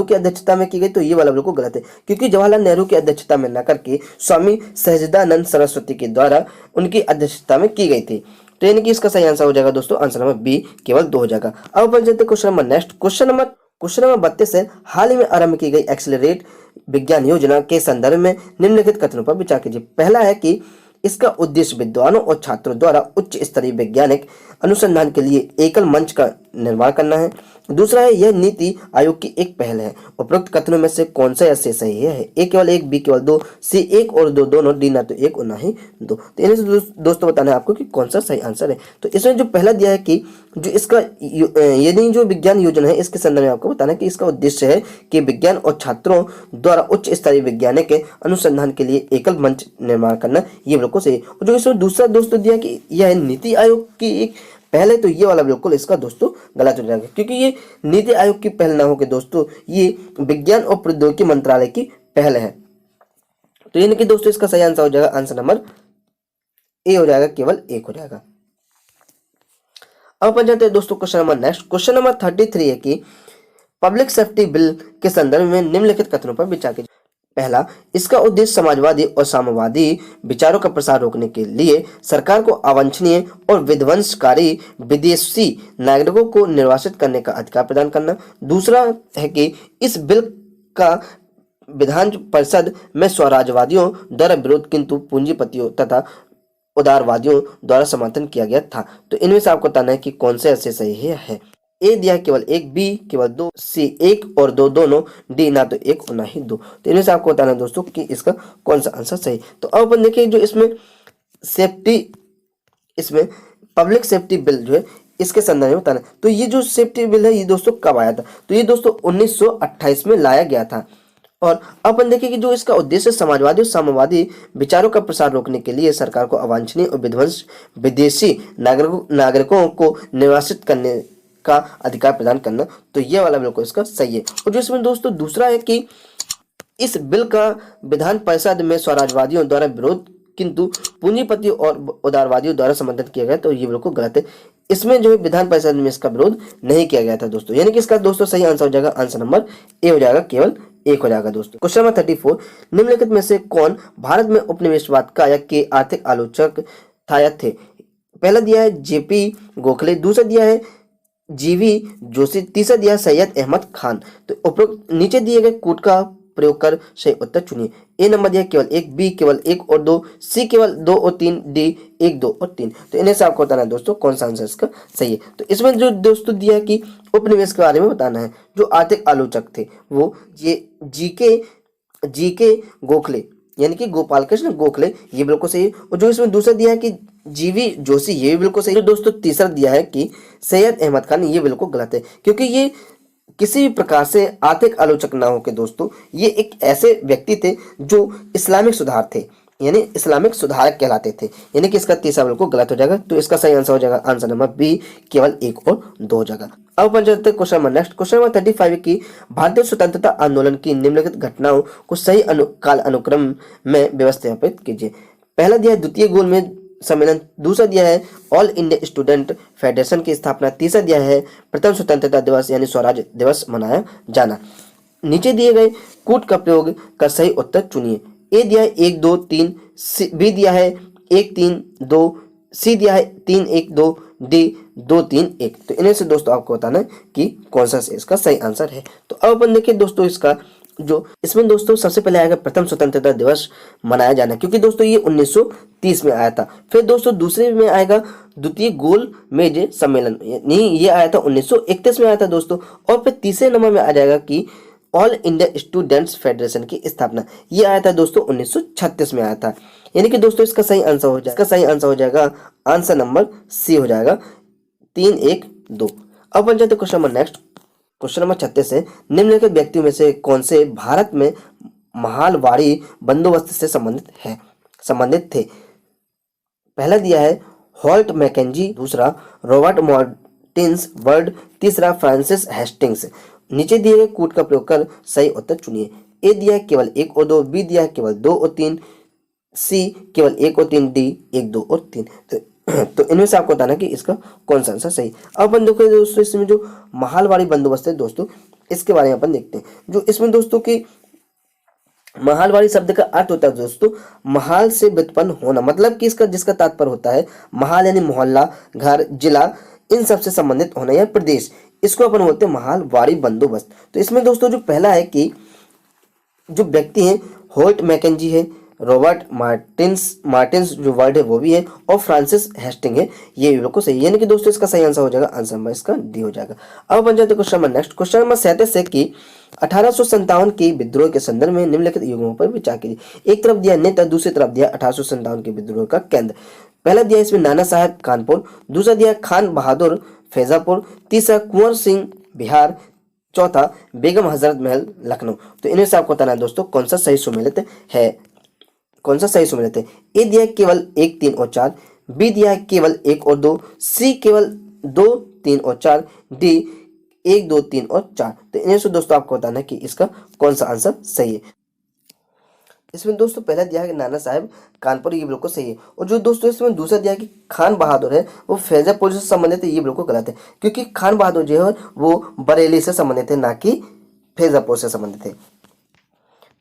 की अध्यक्षता में की गई, तो ये वाला बिल्कुल गलत है क्योंकि जवाहरलाल नेहरू की अध्यक्षता में न करके स्वामी सहजानंद सरस्वती के द्वारा उनकी अध्यक्षता में की गई थी। तो यानी कि इसका सही आंसर हो जाएगा दोस्तों, आंसर नंबर बी, केवल 2 हो जाएगा। अब अपन चलते question number next, question number 32 है, हाल ही में आरंभ की गई एक्सेलरेट विज्ञान योजना के संदर्भ में निम्नलिखित कथनों पर विचार कीजिए। पहला है कि इसका उद्देश्य विद्वानों और छात्रों द्वारा उच्च स्तरीय वैज्ञानिक अनुसंधान के लिए एकल मंच का निर्माण करना है। दूसरा है यह नीति आयोग की एक पहल है। उपरोक्त कथनों में से कौन सा ऐसे सही है? ए केवल 1, बी केवल 2, सी 1 और 2 दोनों, डी ना तो 1 और ना ही 2। तो इन्हें से दोस्तों बताना है आपको कि कौन सा सही आंसर है। तो इसमें जो पहला दिया है कि जो इसका यदि जो विज्ञान योजना है इसके संदर्भ में आपको बताना है कि इसका उद्देश्य है कि विज्ञान और छात्रों द्वारा उच्च स्तरीय वैज्ञानिक अनुसंधान के लिए एकल मंच निर्माण करना, ये बिल्कुल सही है। और जो इसमें दूसरा दोस्तों दिया कि यह नीति आयोग की एक पहले, तो ये वाला बिल्कुल इसका दोस्तों गलत हो जाएगा क्योंकि ये नीति आयोग की पहल ना हो के दोस्तों ये विज्ञान और प्रौद्योगिकी मंत्रालय की पहल है। तो यानी कि दोस्तों इसका सही आंसर हो जाएगा, आंसर नंबर ए हो जाएगा, केवल 1 हो जाएगा। अब अपन जाते हैं दोस्तों question number next. Question number 33 है कि पब्लिक सेफ्टी बिल के संदर्भ में निम्नलिखित कथनों पर विचार कीजिए। पहला, इसका उद्देश्य समाजवादी और साम्यवादी विचारों का प्रसार रोकने के लिए सरकार को अवांछनीय और विध्वंसकारी विदेशी नागरिकों को निर्वासित करने का अधिकार प्रदान करना। दूसरा है कि इस बिल का विधान परिषद में स्वराज्यवादियों द्वारा विरोध किंतु पूंजीपतियों तथा उदारवादियों द्वारा समर्थन किया गया था। तो इनमें से आपको बताना है कि कौन से ऐसे सही है। ए दिया है केवल एक, बी केवल दो, सी एक और दो दोनों, डी ना तो एक और ना ही दो। तो इनमें से आपको बताना है दोस्तों कि इसका कौन सा आंसर सही। तो अब अपन देखिए जो इसमें पब्लिक सेफ्टी बिल जो है इसके संदर्भ में बताना। तो ये जो सेफ्टी बिल है ये दोस्तों कब आया था? तो ये दोस्तों 1928 में लाया गया था। और अपन देखिए कि जो इसका उद्देश्य समाजवादी और साम्यवादी विचारों का प्रसार रोकने के लिए सरकार को अवांछनीय और विध्वंस विदेशी नागरिकों को निर्वासित करने का अधिकार प्रदान करना। तो ये वाला बिल्कुल इसका सही है। और जो इसमें दोस्तों दूसरा है कि इस बिल का विधान परिषद में स्वराज्यवादियों द्वारा विरोध किंतु पूंजीपतियों और उदारवादियों द्वारा समर्थन किया गया। तो ये बिल्कुल गलत है। इसमें जो है विधान परिषद में इसका विरोध नहीं किया गया था दोस्तों, यानी कि इसका दोस्तों सही आंसर हो जाएगा, आंसर नंबर ए हो जाएगा, केवल एक हो जाएगा दोस्तों। क्वेश्चन नंबर 34, निम्नलिखित में से कौन भारत में उपनिवेशवाद का या के आर्थिक आलोचक था या थे? पहला दिया है जेपी गोखले, दूसरा दिया है जीवी जोशी, तीसरा दिया सैयद अहमद खान। तो उपरोक्त नीचे दिए गए कूट का प्रयोग कर सही उत्तर चुनिए। ए नंबर दिया केवल एक, बी केवल एक और दो, सी केवल दो और तीन, डी एक, दो और तीन। तो इन्हें से आपको बताना है दोस्तों कौन सा आंसर इसका सही है। तो इसमें जो दोस्तों दिया कि उपनिवेश के बारे में बताना है, जो आर्थिक आलोचक थे वो जी के गोखले यानी कि गोपाल कृष्ण गोखले, ये बिल्कुल सही है। और जो इसमें दूसरा दिया है कि जीवी जोशी, ये भी बिल्कुल सही है। दोस्तों तीसरा दिया है कि सैयद अहमद खान, ये बिल्कुल गलत है, क्योंकि ये किसी भी प्रकार से आर्थिक आलोचक ना हो के दोस्तों ये एक ऐसे व्यक्ति थे जो इस्लामिक सुधार थे, यानी इस्लामिक सुधारक कहलाते थे, यानी कि इसका तीसरा बिल्कुल गलत हो जाएगा। तो इसका सही आंसर हो जाएगा आंसर नंबर बी, केवल एक और दो हो जाएगा। अब अपन चलते हैं question number next. Question number 35 की भारतीय स्वतंत्रता आंदोलन की निम्नलिखित घटनाओं को सही काल अनुक्रम में व्यवस्थापित कीजिए। पहला दिया है द्वितीय गोल में सम्मेलन, दूसरा दिया है ऑल इंडिया स्टूडेंट फेडरेशन की स्थापना, तीसरा दिया है प्रथम स्वतंत्रता दिवस यानी स्वराज दिवस मनाया जाना। नीचे दिए गए कूट का प्रयोग कर सही उत्तर चुनिए। ए दिया है एक दो तीन, बी दिया है एक तीन दो, सी दिया है तीन एक दो, डी दो तीन एक। तो इन्हें से दोस्तों आपको बताना है कि कौन सा इसका सही आंसर है। तो अब अपन देखिए दोस्तों इसका जो इसमें दोस्तों सबसे पहले आएगा प्रथम स्वतंत्रता दिवस मनाया जाना, क्योंकि दोस्तों ये 1930 में आया था। फिर दोस्तों दूसरे में आएगा द्वितीय गोल मेज सम्मेलन, नहीं ये आया था 1931 में आया था दोस्तों। और फिर तीसरे नंबर में आ जाएगा कि ऑल इंडिया स्टूडेंट्स फेडरेशन की स्थापना, ये आया था दोस्तों 1936 में आया था। यानी कि दोस्तों इसका सही आंसर हो जाएगा आंसर नंबर सी हो जाएगा, 3 1 2। अब बन जाते question number next. Question number 36 है निम्नलिखित व्यक्तियों में से कौन से भारत में महालवाड़ी बंदोबस्त से संबंधित थे? पहला दिया है हॉल्ट मैकेंजी, दूसरा रॉबर्ट मार्टिन्स वर्ड, तीसरा फ्रांसिस हेस्टिंग्स। नीचे दिए गए कूट का प्रयोग कर सही उत्तर चुनिए। ए दिया है केवल एक और दो, बी दिया है केवल दो और तीन, सी केवल एक और तीन, डी एक दो और तीन। तो इनमें से आपको बताना कि इसका कौन सा आंसर सही। अब अपन देखो दोस्तों इसमें जो महालवाड़ी बंदोबस्त है दोस्तों इसके बारे में अपन देखते हैं। जो इसमें दोस्तों की महालवाड़ी शब्द का अर्थ होता है दोस्तों महाल से व्युत्पन्न होना, मतलब कि इसका जिसका तात्पर्य होता है महाल यानी मोहल्ला, घर, जिला, इन सब से संबंधित होना या प्रदेश, इसको अपन बोलते हैं महालवाड़ी बंदोबस्त। तो इसमें दोस्तों जो पहला है कि जो व्यक्ति हैं होल्ट मैकेंजी है, रॉबर्ट मार्टिन्स जो वर्ड है वो भी है, और फ्रांसिस हेस्टिंग है, ये बिल्कुल सही। यानी कि दोस्तों इसका सही आंसर हो जाएगा आंसर नंबर इसका डी हो जाएगा। अब बन जाते question number next. Question number 37 है कि 1857 के विद्रोह के संदर्भ में निम्नलिखित युगों पर विचार कीजिए। एक तरफ दिया नेता, दूसरी तरफ दिया 1857 के विद्रोह का केंद्र। पहला दिया इसमें नाना साहेब कानपुर, दूसरा दिया खान बहादुर फैजापुर, तीसरा कुंवर सिंह बिहार, चौथा बेगम हजरत महल लखनऊ। तो इन्हें से आपको बताना है दोस्तों कौन सा सही सुमेलित है, कौन सा सही सुमेलित है। ए दिया है केवल एक, तीन और चार, बी दिया है केवल एक और दो, सी केवल दो, तीन और चार, डी एक, दो, तीन और चार। तो इन्हें से दोस्तों आपको बताना है कि इसका कौन सा आंसर सही है। इसमें दोस्तों पहला दिया है कि नाना साहेब कानपुर, ये बिल्कुल सही है। और जो दोस्तों इसमें दूसरा दिया है कि खान बहादुर है वो फैजापुर से संबंधित है, ये बिल्कुल गलत है, क्योंकि खान बहादुर जो है वो बरेली से संबंधित है, ना कि फैजापुर से संबंधित है।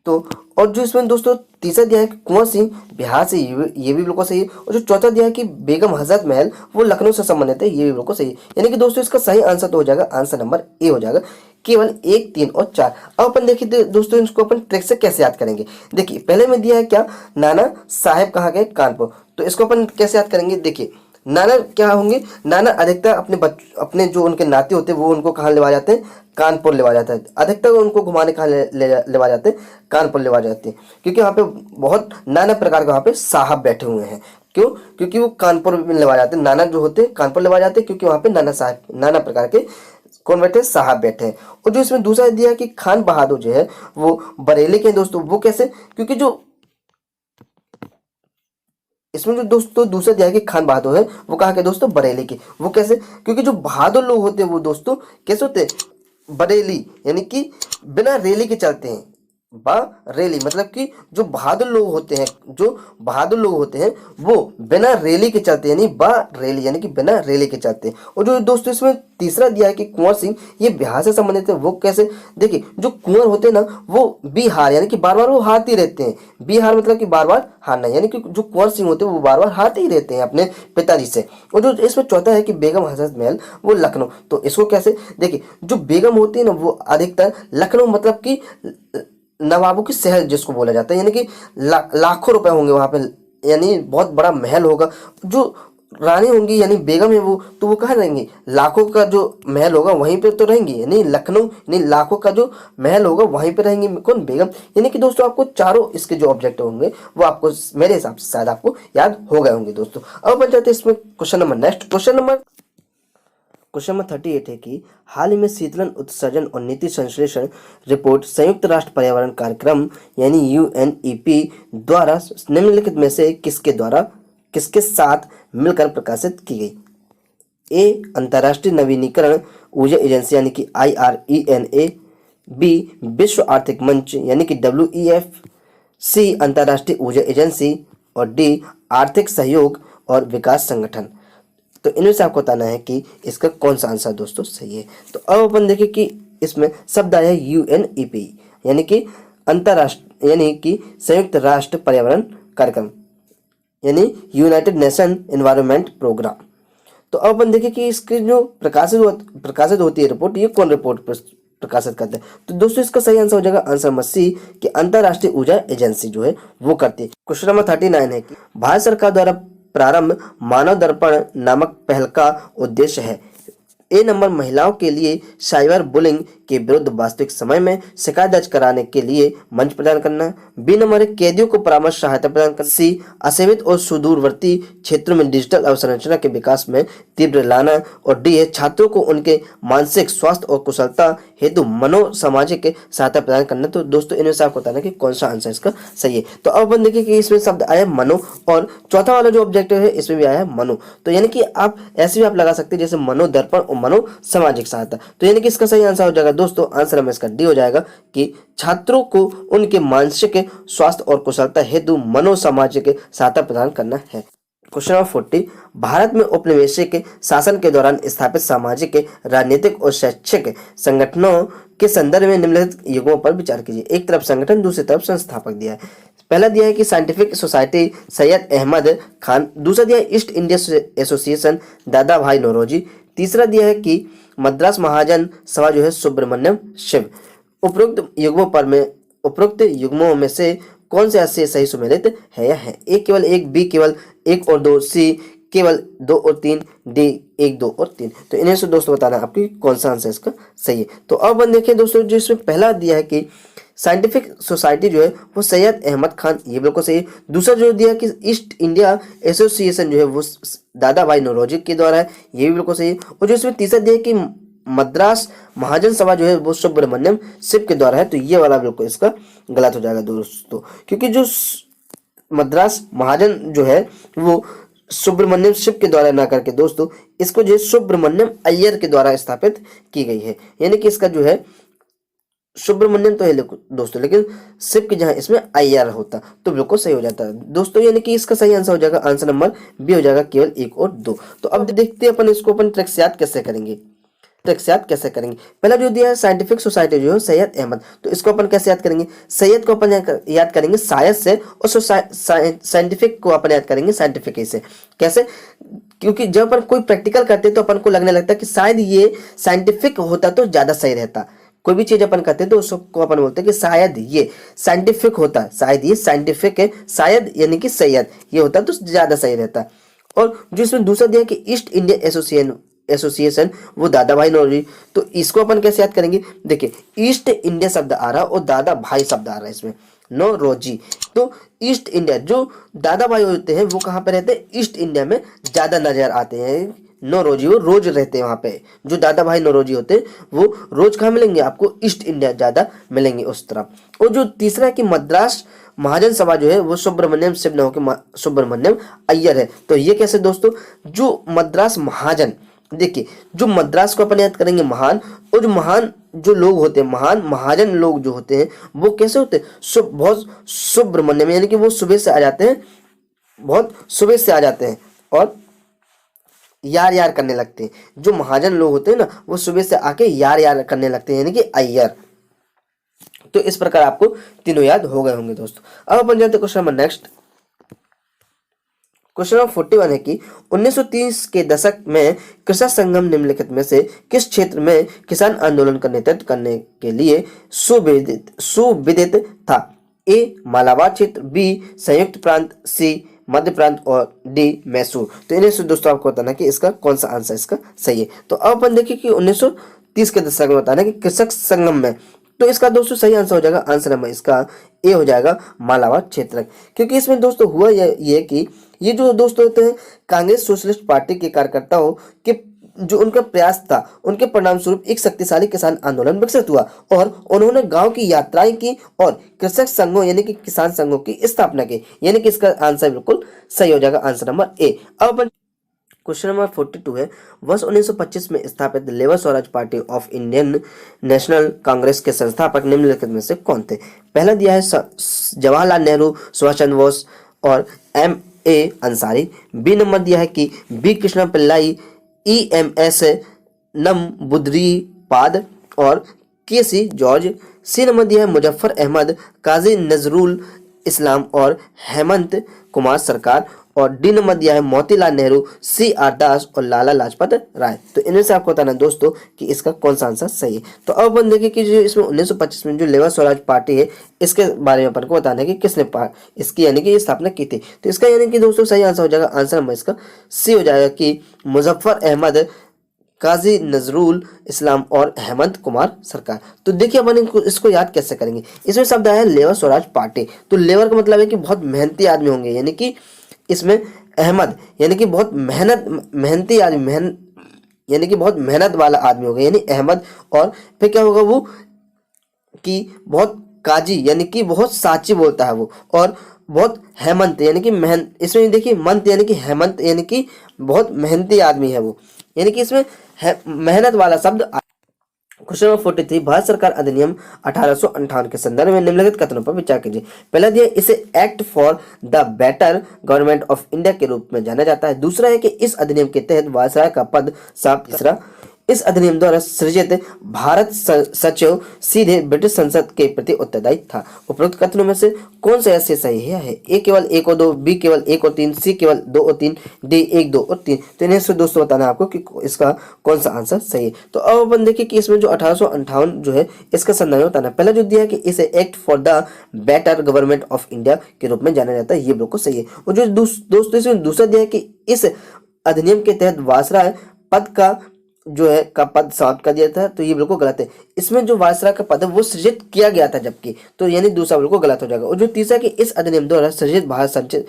तो और जो इसमें दोस्तों तीसरा दिया है कि कुंवर सिंह बिहार से, ये भी बिल्कुल सही है। और जो चौथा दिया है कि बेगम हजरत महल वो लखनऊ से संबंधित है, ये भी बिल्कुल सही है। यानी कि दोस्तों इसका सही आंसर तो हो जाएगा आंसर नंबर ए हो जाएगा, केवल 1, 3 और 4। अब अपन देखिए दोस्तों इसको अपन ट्रिक से कैसे याद करेंगे। देखिए पहले में दिया है क्या, नाना साहेब कहाँ गए, कानपुर। तो इसको अपन कैसे याद करेंगे, देखिए नाना क्या होंगे, नाना अधिकतर अपने जो उनके नाते होते हैं वो उनको कहाँ लेवा जाते हैं, कानपुर लेवा जाता है। अधिकतर उनको घुमाने कहाँ लेवा जाते हैं, कानपुर लेवा जाते हैं, क्योंकि वहाँ पे बहुत नाना प्रकार के वहाँ पे साहब बैठे हुए हैं। क्यों, क्योंकि वो कानपुर में लेवा जाते हैं, नाना जो होते हैं कानपुर लेवा जाते हैं, क्योंकि वहाँ पे नाना साहब, नाना प्रकार के कौन बैठे, साहब बैठे हैं। और जो इसमें दूसरा दिया है कि खान बहादुर जो है वो बरेली के दोस्तों, वो कैसे, क्योंकि जो इसमें जो दोस्तों दूसरा दिया है कि खान बहादुर है वो कहाँ के दोस्तों, बरेली के। वो कैसे, क्योंकि जो बहादुर लोग होते हैं वो दोस्तों कैसे होते हैं, बरेली, यानी कि बिना रेली के चलते हैं। बरेली मतलब कि जो बहादुर लोग होते हैं, जो बहादुर लोग होते हैं वो बिना रेली के चलते हैं, यानी बरेली यानी कि बिना रेली के चलते हैं। और जो दोस्तों इसमें तीसरा दिया है कि कुंवर सिंह ये बिहार से संबंधित है, वो कैसे, देखिए जो कुंवर होते हैं ना वो बिहार यानी कि बार बार वो हारते ही रहते हैं, बिहार मतलब कि बार बार हारना, यानी कि जो कुंवर सिंह होते हैं वो बार बार हारते ही रहते हैं अपने पिताजी से। और जो इसमें चौथा है कि बेगम हजरत महल वो लखनऊ, तो इसको कैसे, देखिए जो बेगम होती है ना वो अधिकतर लखनऊ मतलब कि नवाबों की शहर जिसको बोला जाता है, यानी कि लाखों रुपए होंगे वहां पे, यानी बहुत बड़ा महल होगा। जो रानी होंगी यानी बेगम है वो, तो वो कहाँ रहेंगी, लाखों का जो महल होगा वहीं पे तो रहेंगी, यानी लखनऊ यानी लाखों का जो महल होगा वहीं पे रहेंगी कौन, बेगम। यानी कि दोस्तों आपको चारों इसके जो ऑब्जेक्ट होंगे वो आपको मेरे हिसाब से शायद आपको याद हो गए होंगे दोस्तों। अब बन जाते हैं इसमें question number next. Question number 38 है कि हाल ही में शीतलन उत्सर्जन और नीति संश्लेषण रिपोर्ट संयुक्त राष्ट्र पर्यावरण कार्यक्रम यानी यूएनईपी द्वारा निम्नलिखित में से किसके साथ मिलकर प्रकाशित की गई। ए अंतर्राष्ट्रीय नवीनीकरण ऊर्जा एजेंसी यानी कि IRENA, बी विश्व आर्थिक मंच यानी कि WEF, सी अंतर्राष्ट्रीय ऊर्जा एजेंसी और डी आर्थिक सहयोग और विकास संगठन। तो इनमें से आपको बताना है कि इसका कौन सा आंसर दोस्तों सही है। तो अब अपन देखिए कि इसमें शब्द आया है UNEP यानी कि अंतरराष्ट्रीय यानी कि संयुक्त राष्ट्र पर्यावरण कार्यक्रम यानी यूनाइटेड नेशन एनवायरनमेंट प्रोग्राम। तो अब अपन देखिए कि इसकी जो प्रकाशित होती है रिपोर्ट, ये कौन रिपोर्ट प्रकाशित करता है। तो दोस्तों इसका सही आंसर हो जाएगा आंसर नंबर सी कि अंतरराष्ट्रीय ऊर्जा एजेंसी जो है वो करती है। क्वेश्चन नंबर 39 है कि भारत सरकार द्वारा प्रारंभ मानव दर्पण नामक पहल का उद्देश्य है। ए नंबर महिलाओं के लिए साइबर बुलिंग के विरुद्ध वास्तविक समय में शिकायत दर्ज कराने के लिए मंच प्रदान करना, बी नंबर है कैदियों को परामर्श सहायता प्रदान करना, सी असीमित और सुदूरवर्ती क्षेत्रों में डिजिटल अवसंरचना के विकास में तीव्र लाना, और डी है छात्रों को उनके मानसिक स्वास्थ्य और कुशलता हेतु मनोसामाजिक सहायता प्रदान करना। तो दोस्तों इनमें से आपको बताना कि कौन सा आंसर इसका सही है। तो अब अपन देखिए कि इसमें शब्द आया मनो, और चौथा वाला जो ऑब्जेक्टिव है इसमें भी आया है मनो। तो यानी कि आप ऐसे भी आप लगा सकते हैं जैसे मनोदर्पण और मनो सामाजिक सहायता। तो यानी कि इसका सही आंसर हो जाएगा दोस्तों आंसर हमें इसका डी हो जाएगा कि छात्रों को उनके मानसिक स्वास्थ्य और कुशलता हेतु मनोसामाजिक सहायता प्रदान करना है। क्वेश्चन नंबर 40 भारत में औपनिवेशिक शासन के दौरान स्थापित सामाजिक, राजनीतिक और शैक्षिक संगठनों के संदर्भ में निम्नलिखित युगों पर विचार कीजिए। एक तरफ संगठन, दूसरी तरफ संस्थापक दिया है। पहला दिया है कि साइंटिफिक सोसाइटी सैयद अहमद खान, दूसरा दिया है ईस्ट इंडिया एसोसिएशन दादा भाई नौरोजी, तीसरा दिया है कि मद्रास महाजन सभा जो है सुब्रमण्यम शिव। उपरोक्त युग्मों में से कौन से ऐसे सही सुमेलित है या है। ए केवल 1, बी केवल 1 और 2, सी केवल 2 और 3, डी 1, 2 और 3। तो इन्हें से दोस्तों बताना आपकी कौन सा आंसर इसका सही है। तो अब अपन देखें दोस्तों जो इसमें पहला दिया है कि साइंटिफिक सोसाइटी जो है वो सैयद अहमद खान, ये बिल्कुल सही है। दूसरा जो दिया कि ईस्ट इंडिया एसोसिएशन जो है वो दादा भाई नौरोजी के द्वारा है, ये भी बिल्कुल सही है। और जो इसमें तीसरा दिया कि मद्रास महाजन सभा जो है वो सुब्रमण्यम शिव के द्वारा है, तो ये वाला बिल्कुल इसका गलत हो जाएगा दोस्तों, क्योंकि जो मद्रास महाजन जो है वो सुब्रमण्यम शिव के द्वारा ना करके दोस्तों इसको जो सुब्रमण्यम अय्यर के द्वारा स्थापित की गई है। यानी कि इसका जो है सुब्रमण्यम तो है दोस्तों, लेकिन सिर्फ की जगह इसमें IR होता तो बिल्कुल सही हो जाता दोस्तों। यानी कि इसका सही आंसर हो जाएगा आंसर नंबर बी हो जाएगा, केवल 1 और 2। तो अब देखते हैं अपन इसको अपन ट्रिक से याद कैसे करेंगे। ट्रिक से याद कैसे करेंगे, पहला जो दिया है साइंटिफिक सोसाइटी जो है सैयद अहमद, तो इसको अपन कैसे याद करेंगे, सैयद को अपन याद करेंगे शायद से, और साइंटिफिक को अपन याद करेंगे साइंटिफिक से। कैसे, क्योंकि जब अपन कोई प्रैक्टिकल करते हैं तो अपन को लगने लगता है कि शायद ये साइंटिफिक होता तो ज्यादा सही रहता। कोई भी चीज अपन करते हैं तो उसको अपन बोलते हैं कि शायद ये साइंटिफिक होता, शायद ये साइंटिफिक है, शायद यानी कि सैयद ये होता तो ज्यादा सही रहता। और जो इसमें दूसरा दिया कि ईस्ट इंडिया एसोसिएशन वो दादा भाई नौरोजी, तो इसको अपन कैसे याद करेंगे, देखिए ईस्ट इंडिया शब्द आ रहा और दादा भाई शब्द आ रहा है इसमें, नौरोजी। तो ईस्ट इंडिया जो दादा भाई होते हैं वो कहाँ पे रहते हैं, ईस्ट इंडिया में ज्यादा नजर आते हैं। नौरोजी वो रोज रहते हैं वहां पे, जो दादा भाई नौरोजी होते हैं वो रोज कहाँ मिलेंगे आपको, ईस्ट इंडिया ज्यादा मिलेंगे उस तरफ। और जो तीसरा है कि मद्रास महाजन सभा जो है वो सुब्रमण्यम शिव न होकर सुब्रमण्यम अय्यर है। तो ये कैसे दोस्तों, जो मद्रास महाजन, देखिए जो मद्रास को अपन याद करेंगे महान, और जो महान जो लोग होते हैं, महान महाजन लोग जो होते हैं वो कैसे होते हैं, बहुत सुब्रमण्यम, यानी कि वो सुबह से आ जाते हैं, बहुत सुबह से आ जाते हैं और यार यार करने लगते हैं। जो महाजन लोग होते हैं ना वो सुबह से आके यार यार करने लगते हैं, यानी कि अय्यर। तो इस प्रकार आपको तीनों याद हो गए होंगे दोस्तों। अब अपन जानते हैं question number next. Question number 41 है कि 1930 के दशक में कृषक संगम निम्नलिखित में से किस क्षेत्र में किसान आंदोलन का नेतृत्व करने के लिए सुविदित था। ए मालाबार क्षेत्र, बी संयुक्त प्रांत, सी मध्य प्रांत और डी मैसूर। तो इन्हें से दोस्तों आपको बताना कि इसका कौन सा आंसर इसका सही है। तो अब अपन देखिए कि 1930 के दशक में बताना कि कृषक संगम में, तो इसका दोस्तों सही आंसर हो जाएगा आंसर नंबर इसका ए हो जाएगा मालाबार क्षेत्र। क्योंकि इसमें दोस्तों हुआ ये कि ये जो दोस्तों होते हैं कांग्रेस सोशलिस्ट पार्टी के कार्यकर्ताओं के जो उनका प्रयास था, उनके परिणाम स्वरूप एक शक्तिशाली किसान आंदोलन विकसित हुआ और उन्होंने गांव की यात्राएं की और कृषक संघों यानी कि किसान संघों की स्थापना की। यानी कि इसका आंसर बिल्कुल सही हो जाएगा आंसर नंबर ए। अब अपन क्वेश्चन नंबर 42 है, वर्ष 1925 में स्थापित labour Swaraj party of Indian national Congress के संस्थापक निम्नलिखित में से कौन थे। पहला दिया है जवाहरलाल नेहरू, सुभाष चंद्र बोस और MA अंसारी। बी नंबर दिया है कि बी कृष्ण पिल्लाई, EMS नमबुद्रीपाद और KC जॉर्ज। सी नंबर दिया है मुजफ्फर अहमद, काजी नजरुल इस्लाम और हेमंत कुमार सरकार। और डी नंबर दिया है मोतीलाल नेहरू, CR दास और लाला लाजपत राय। तो इनमें से आपको बताना है दोस्तों कि इसका कौन सा आंसर सही है। तो अब अपन देखिए कि जो इसमें 1925 में जो लेबर स्वराज पार्टी है इसके बारे में अपन को बताना है कि किसने इसकी यानी कि स्थापना की थी। तो इसका यानी कि दोस्तों सही आंसर हो जाएगा आंसर नंबर इसका सी हो जाएगा कि मुजफ्फर अहमद, काजी नजरुल इस्लाम और हेमंत कुमार सरकार। तो देखिए अपन इसको याद कैसे करेंगे। इसमें शब्द आया है लेबर स्वराज पार्टी। तो लेबर का मतलब है कि बहुत मेहनती आदमी होंगे, यानी कि इसमें अहमद यानी कि बहुत मेहनती आदमी, यानी कि बहुत मेहनत वाला आदमी होगा यानी अहमद। और फिर क्या होगा वो कि बहुत काजी यानी कि बहुत साची बोलता है वो, और बहुत हेमंत यानी कि इसमें देखिए मंत यानी कि हेमंत यानी कि बहुत मेहनती आदमी है वो, यानी कि इसमें मेहनत वाला शब्द। क्वेश्चन नंबर 43, भारत सरकार अधिनियम 1858 के संदर्भ में निम्नलिखित कथनों पर विचार कीजिए। पहला दिया इसे act for the better government of India के रूप में जाना जाता है। दूसरा है कि इस अधिनियम के तहत वायसराय का पद साफ। तीसरा, इस अधिनियम द्वारा सृजित भारत सचिव सीधे ब्रिटिश संसद के प्रति उत्तरदायी था। उपरोक्त कथनों में से कौन सा ऐसे सही है। ए केवल 1 और 2, बी केवल 1 और 3, सी केवल 2 और 3, डी 1, 2 और 3। तो इन्हें से दोस्तों बताना आपको कि इसका कौन सा आंसर सही है। तो अब अपन देखिए कि इसमें जो 1858 जो है इसका संदर्भ बताना। पहला जो दिया है कि इसे act for the better government of India के रूप में जाना जाता है, ये बिल्कुल सही है। और जो दोस्तों इसमें दूसरा दिया है कि इस अधिनियम के तहत वायसराय पद का जो है का पद समाप्त कर दिया था, तो ये बिल्कुल गलत है। इसमें जो वायसराय का पद है वो सृजित किया गया था जबकि, तो यानी दूसरा बिल्कुल गलत हो जाएगा। और जो तीसरा कि इस अधिनियम द्वारा सृजित भारत संचित,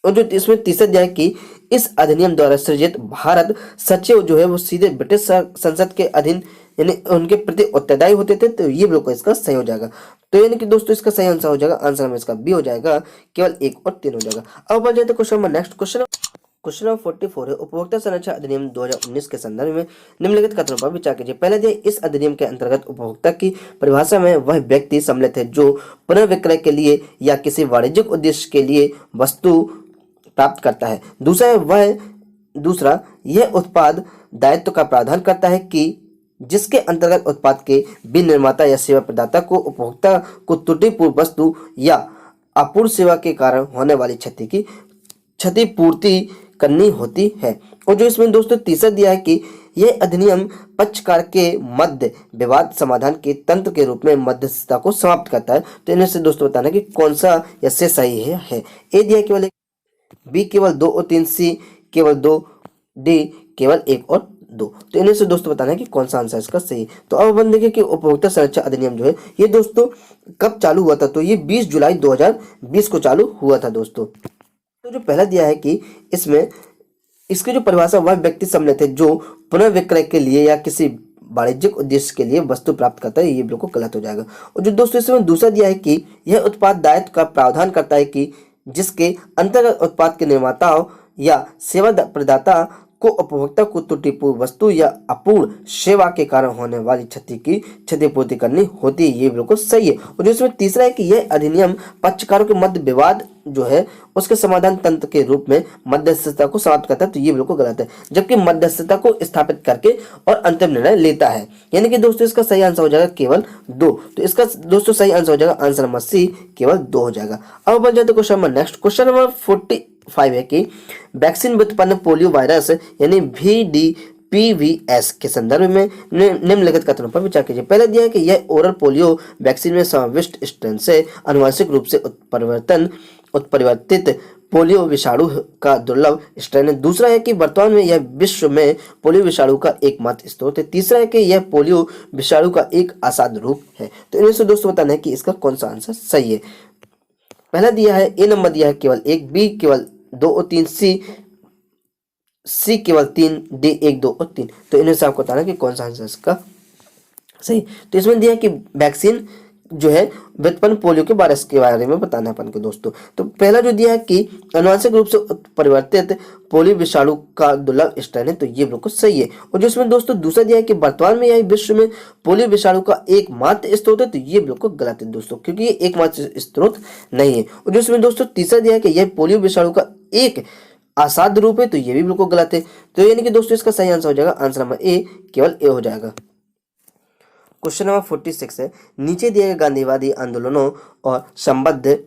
और जो इसमें तीसरा दिया है कि इस अधिनियम द्वारा सृजित भारत सचिव जो है वो सीधे ब्रिटिश संसद के अधीन यानी उनके प्रति उत्तरदायी होते थे, तो ये बिल्कुल इसका सही हो जाएगा। तो यानी कि दोस्तों इसका सही आंसर हो जाएगा आंसर में इसका बी हो जाएगा, केवल 1 और 3 हो जाएगा। अब बढ़ जाते question number next. Question question number 44 है उपभोक्ता संरक्षण अधिनियम 2019 के संदर्भ में निम्नलिखित कथनों पर विचार कीजिए। पहले दिया इस अधिनियम के अंतर्गत उपभोक्ता की परिभाषा में वह व्यक्ति सम्मिलित है जो पुनर्विक्रय के लिए या किसी वाणिज्यिक उद्देश्य के लिए वस्तु प्राप्त करता है। दूसरा यह उत्पाद दायित्व का प्रावधान करता है कि जिसके अंतर्गत उत्पाद के विनिर्माता या सेवा प्रदाता को उपभोक्ता को त्रुटिपूर्ण वस्तु या अपूर्ण सेवा के कारण होने वाली क्षति की क्षतिपूर्ति करनी होती है। और जो इसमें दोस्तों तीसरा दिया है कि यह अधिनियम पक्षकार के मध्य विवाद समाधान के तंत्र के रूप में मध्यस्थता को समाप्त करता है। तो इनमें से दोस्तों बताना कि कौन सा इससे सही है। ए दिया केवल 1, बी केवल 2 और 3, सी केवल 2, डी केवल 1 और 2। तो इनमें से दोस्तों बताना है कि कौन सा आंसर इसका सही है। तो अब अपन देखें कि उपभोक्ता संरक्षण अधिनियम जो है ये दोस्तों कब चालू हुआ था। तो ये 20 जुलाई 2020 को चालू हुआ था दोस्तों। तो जो पहला दिया है कि इसमें इसकी जो परिभाषा वह व्यक्ति सम्मिलित है जो पुनर्विक्रय के लिए या किसी वाणिज्यिक उद्देश्य के लिए वस्तु प्राप्त करता है, ये बिल्कुल गलत हो जाएगा। और जो दोस्तों इसमें दूसरा दिया है कि यह उत्पाद दायित्व का प्रावधान करता है कि जिसके अंतर्गत उत्पाद के निर्माताओं या सेवा प्रदाता को उपभोक्ता को त्रुटिपूर्ण वस्तु या अपूर्ण सेवा के कारण होने वाली क्षति की क्षतिपूर्ति करनी होती है, ये बिल्कुल सही है। और जो इसमें तीसरा है कि यह अधिनियम पक्षकारों के मध्य विवाद जो है उसके समाधान तंत्र के रूप में मध्यस्थता को समाप्त करता है, तो ये बिल्कुल गलत है। जबकि मध्यस्थता को स्थापित करके और अंतिम निर्णय लेता है, यानी कि दोस्तों इसका सही आंसर हो जाएगा केवल 2। तो इसका दोस्तों सही आंसर हो जाएगा आंसर नंबर सी केवल 2 हो जाएगा। अब बन जाते question number next. Question number 45 है कि वैक्सीन व्युत्पन्न पोलियो वायरस यानी VDPVS के संदर्भ में निम्नलिखित कथनों पर विचार कीजिए। पहले दिया है कि यह ओरल पोलियो वैक्सीन में समाविष्ट स्ट्रेन से आनुवंशिक रूप से उत्परिवर्तित पोलियो विषाणु का दुर्लभ स्ट्रेन है। दूसरा है कि वर्तमान में यह विश्व में पोलियो विषाणु का एकमात्र स्रोत है। तीसरा है कि यह पोलियो विषाणु का एक असाध्य रूप है। तो इनमें से दोस्तों बताना है कि इसका कौन सा आंसर सही है। पहला दिया है ए नंबर दिया है केवल 1, बी केवल 2 और 3, सी केवल 3, डी 1, 2 और 3। तो इनमें से आपको बताना कि कौन सा आंसर इसका सही। तो इसमें दिया है कि वैक्सीन जो है व्युत्पन्न पोलियो के वायरस के बारे में बताना है अपन को दोस्तों। तो पहला जो दिया है कि आनुवंशिक रूप से परिवर्तित पोलियो विषाणु का दुर्लभ स्ट्रेन है, तो ये बिल्कुल सही है। और जो इसमें दोस्तों दूसरा दिया है कि वर्तमान में यह विश्व में पोलियो विषाणु का एकमात्र स्रोत है, तो ये बिल्कुल गलत है दोस्तों, क्योंकि ये एकमात्र स्रोत नहीं है। और जो इसमें दोस्तों तीसरा दिया है कि यह पोलियो विषाणु का एक असाध्य रूप है, तो ये भी बिल्कुल गलत है। तो यानी कि दोस्तों इसका सही आंसर हो जाएगा आंसर नंबर ए केवल ए हो जाएगा। क्वेश्चन नंबर 46 है नीचे दिए गए गांधीवादी आंदोलनों और संबद्ध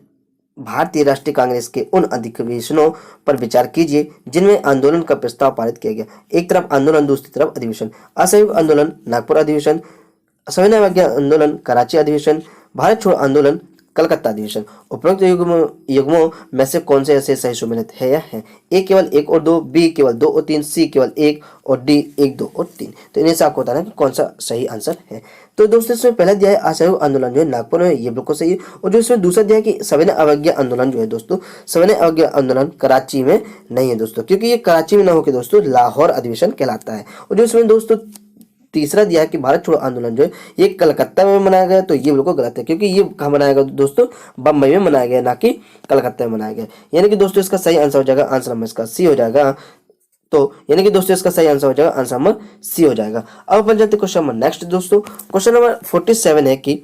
भारतीय राष्ट्रीय कांग्रेस के उन अधिवेशनों पर विचार कीजिए जिनमें आंदोलन का प्रस्ताव पारित किया गया। एक तरफ आंदोलन, दूसरी तरफ अधिवेशन। असहयोग आंदोलन नागपुर अधिवेशन, सविनय अवज्ञा आंदोलन कराची अधिवेशन, भारत छोड़ो आंदोलन कलकत्ता अधिवेशन। उपरोक्त युग्मों में से कौन से ऐसे सही सम्मिलित है या है? ए केवल 1 और 2, बी केवल 2 और 3, सी केवल 1 और डी 1, 2 और 3। तो इन्हें से आपको बताना है कि कौन सा सही आंसर है। तो दोस्तों इसमें पहला दिया है असहयोग आंदोलन जो है नागपुर में, ये बिल्कुल सही है। और जो इसमें दूसरा दिया है कि सविनय अवज्ञा आंदोलन जो है दोस्तों, सविनय अवज्ञा आंदोलन कराची में नहीं है दोस्तों, क्योंकि ये कराची में ना होकर दोस्तों लाहौर अधिवेशन कहलाता है। और जो इसमें दोस्तों तीसरा दिया है कि भारत छोड़ो आंदोलन जो है ये कलकत्ता में मनाया गया, तो ये बिल्कुल गलत है, क्योंकि ये कहाँ मनाया गया दोस्तों, बम्बई में मनाया गया, ना कि कलकत्ता में मनाया गया। यानी कि दोस्तों इसका सही आंसर हो जाएगा आंसर नंबर इसका सी हो जाएगा। तो यानी कि दोस्तों इसका सही आंसर हो जाएगा आंसर नंबर सी हो जाएगा। अब बन जाते क्वेश्चन नंबर नेक्स्ट दोस्तों। क्वेश्चन नंबर 47 है कि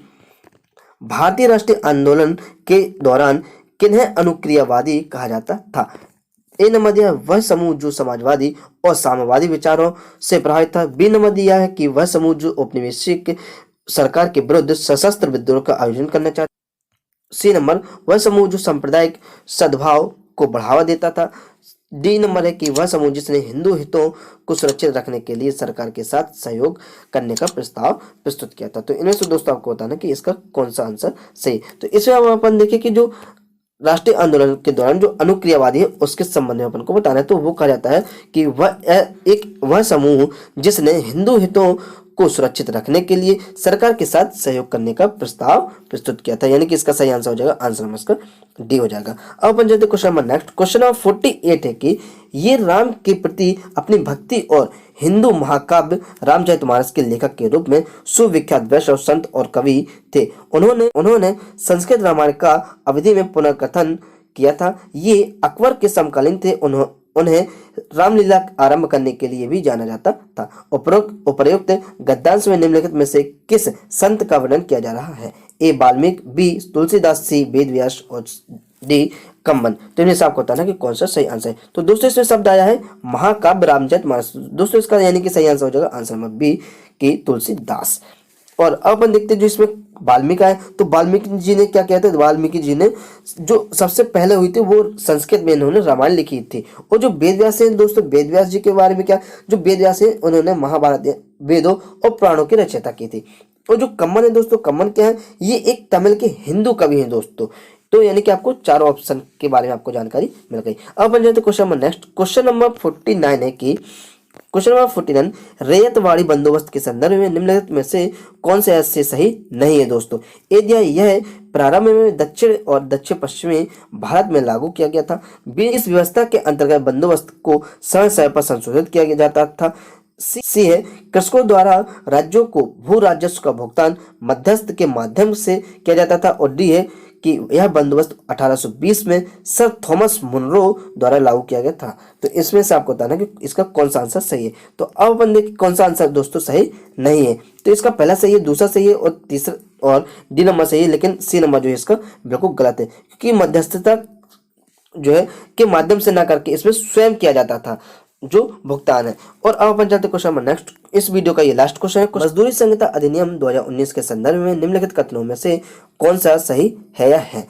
भारतीय राष्ट्रीय आंदोलन के दौरान किन्हें अनुक्रियावादी कहा जाता था? ए नंबर दिया है वह समूह जो समाजवादी और साम्यवादी विचारों से प्रभावित था। बी नंबर दिया है कि वह समूह जो औपनिवेशिक सरकार के विरुद्ध सशस्त्र विद्रोह का आयोजन करना चाहता। सी नंबर वह समूह जो सांप्रदायिक सद्भाव को बढ़ावा देता था। डी नंबर है कि वह समूह जिसने हिंदू हितों को सुरक्षित रखने के लिए सरकार के साथ सहयोग करने का प्रस्ताव प्रस्तुत किया था। तो इनमें से दोस्तों आपको बताना कि इसका कौन सा आंसर सही। तो इसमें हम अपन देखें कि जो राष्ट्रीय आंदोलन के दौरान जो अनुक्रियावादी है उसके संबंध में अपन को बताना है, तो वो कहा जाता है कि वह समूह जिसने हिंदू हितों को सुरक्षित रखने के लिए सरकार के साथ सहयोग करने का प्रस्ताव प्रस्तुत किया था। यानी कि इसका सही आंसर हो जाएगा आंसर नंबर इसका डी हो जाएगा। अब अपन जाते question number next. Question number 48 है कि ये राम के प्रति अपनी भक्ति और हिंदू महाकाव्य रामचरितमानस के लेखक के रूप में सुविख्यात वैष्णव संत और कवि थे। उन्होंने संस्कृत रामायण का अवधि में पुनर्कथन किया था। ये अकबर के समकालीन थे। उन्हें रामलीला आरंभ करने के लिए भी जाना जाता था। उपर्युक्त गद्यांश में निम्नलिखित में से किस संत का वर्णन किया जा रहा है? ए वाल्मीकि, बी तुलसीदास, सी वेदव्यास और डी कंबन। तो इन्हें आपको बताना कि कौन सा सही आंसर है। तो दोस्तों इसमें शब्द आया है महाकाव्य रामचरितमानस। दोस्तों इसका यानी कि सही आंसर हो जाएगा आंसर नंबर बी की तुलसीदास। और अब अपन देखते हैं जो इसमें वाल्मीकि है, तो वाल्मीकि जी ने क्या किया था? वाल्मीकि जी ने जो सबसे पहले हुई थी वो संस्कृत में इन्होंने रामायण लिखी थी। और जो वेदव्यास है दोस्तों, वेदव्यास जी के बारे में क्या, जो वेदव्यास है उन्होंने महाभारत, वेदों और पुराणों की रचयिता की थी। और जो कम्मन है दोस्तों, कम्मन क्या है? ये एक तमिल के हिंदू कवि हैं दोस्तों। तो यानी कि आपको चारों ऑप्शन के बारे में आपको जानकारी मिल गई। अब बन जाते question number next. Question number 49 है कि क्वेश्चन नंबर 49 रैयतवाड़ी बंदोबस्त के संदर्भ में निम्नलिखित में से कौन से ऐसे सही नहीं है दोस्तों? यह प्रारंभ में दक्षिण और दक्षिण पश्चिमी भारत में लागू किया गया था। इस व्यवस्था के अंतर्गत बंदोबस्त को समय समय पर संशोधित किया जाता था। सी है कृषकों द्वारा राज्यों को भू राजस्व का भुगतान मध्यस्थ के माध्यम से किया जाता था। और डी है कि यह बंदोबस्त 1820 में सर थॉमस मुनरो द्वारा लागू किया गया था। तो इसमें से आपको बताना कि इसका कौन सा आंसर सही है। तो अब अपन देखिए कौन सा आंसर दोस्तों सही नहीं है। तो इसका पहला सही है, दूसरा सही है और तीसरा और डी नंबर सही है, लेकिन सी नंबर जो है इसका बिल्कुल गलत है, क्योंकि मध्यस्थता जो है के माध्यम से ना करके इसमें स्वयं किया जाता था जो भुगतान है। और अब अपन जाते क्वेश्चन नंबर नेक्स्ट। इस वीडियो का ये लास्ट क्वेश्चन है। मजदूरी संहिता अधिनियम 2019 के संदर्भ में निम्नलिखित कथनों में से कौन सा सही है या है?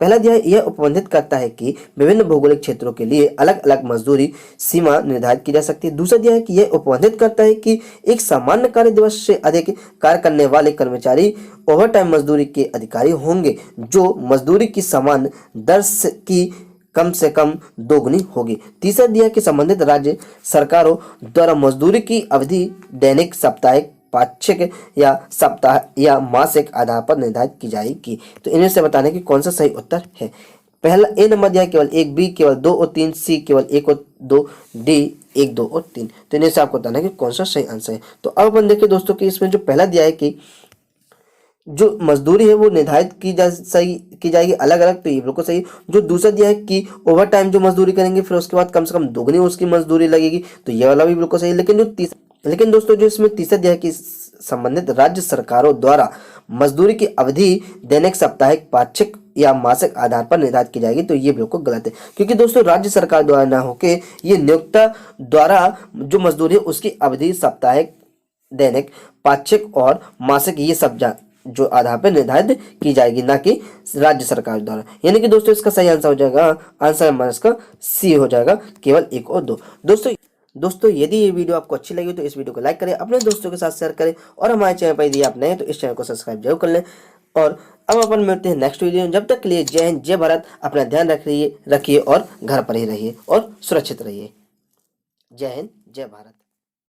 पहला दिया है, यह उपबंधित करता है कि विभिन्न भौगोलिक क्षेत्रों के लिए अलग अलग मजदूरी सीमा निर्धारित की जा सकती है। दूसरा दिया है कि यह उपबंधित करता है कि एक सामान्य कार्य दिवस से अधिक कार्य करने वाले कर्मचारी ओवरटाइम मजदूरी के अधिकारी होंगे, जो मजदूरी की समान दर की कम से कम दोगुनी होगी। तीसरा दिया कि संबंधित राज्य सरकारों द्वारा मजदूरी की अवधि दैनिक, साप्ताहिक, पाक्षिक या सप्ताह या मासिक आधार पर निर्धारित की जाएगी। तो इनमें से बताने की कौन सा सही उत्तर है? पहला ए नंबर दिया केवल 1, बी केवल 2 और 3, सी केवल 1 और 2, डी 1, 2 और 3। तो इनमें से आपको बताना है कि कौन सा सही आंसर है। तो अब अपन देखिए दोस्तों कि इसमें जो पहला दिया है कि जो मजदूरी है वो निर्धारित की जाएगी अलग अलग, तो ये बिल्कुल सही। जो दूसरा दिया है कि ओवर टाइम जो मजदूरी करेंगे फिर उसके बाद कम से कम दोगुनी उसकी मजदूरी लगेगी, तो ये वाला भी बिल्कुल सही। लेकिन दोस्तों जो इसमें तीसरा दिया है कि संबंधित राज्य सरकारों द्वारा मजदूरी की अवधि दैनिक, साप्ताहिक, पाक्षिक या मासिक आधार पर निर्धारित की जाएगी, तो ये बिल्कुल गलत है, क्योंकि दोस्तों राज्य सरकार द्वारा ना होके ये नियोक्ता द्वारा जो मजदूरी है उसकी अवधि साप्ताहिक, दैनिक, पाक्षिक और मासिक ये सब जो आधार पर निर्धारित की जाएगी, ना कि राज्य सरकार द्वारा। यानी कि दोस्तों इसका सही आंसर हो जाएगा आंसर नंबर इसका सी हो जाएगा, केवल 1 और 2। दोस्तों यदि ये वीडियो आपको अच्छी लगी तो इस वीडियो को लाइक करें, अपने दोस्तों के साथ शेयर करें और हमारे चैनल पर यदि आप नए हैं तो इस चैनल को सब्सक्राइब जरूर कर लें। और अब अपन मिलते हैं नेक्स्ट वीडियो में। जब तक के लिए जय हिंद, जय भारत। अपना ध्यान रखिए और घर पर ही रहिए और सुरक्षित रहिए। जय हिंद, जय भारत।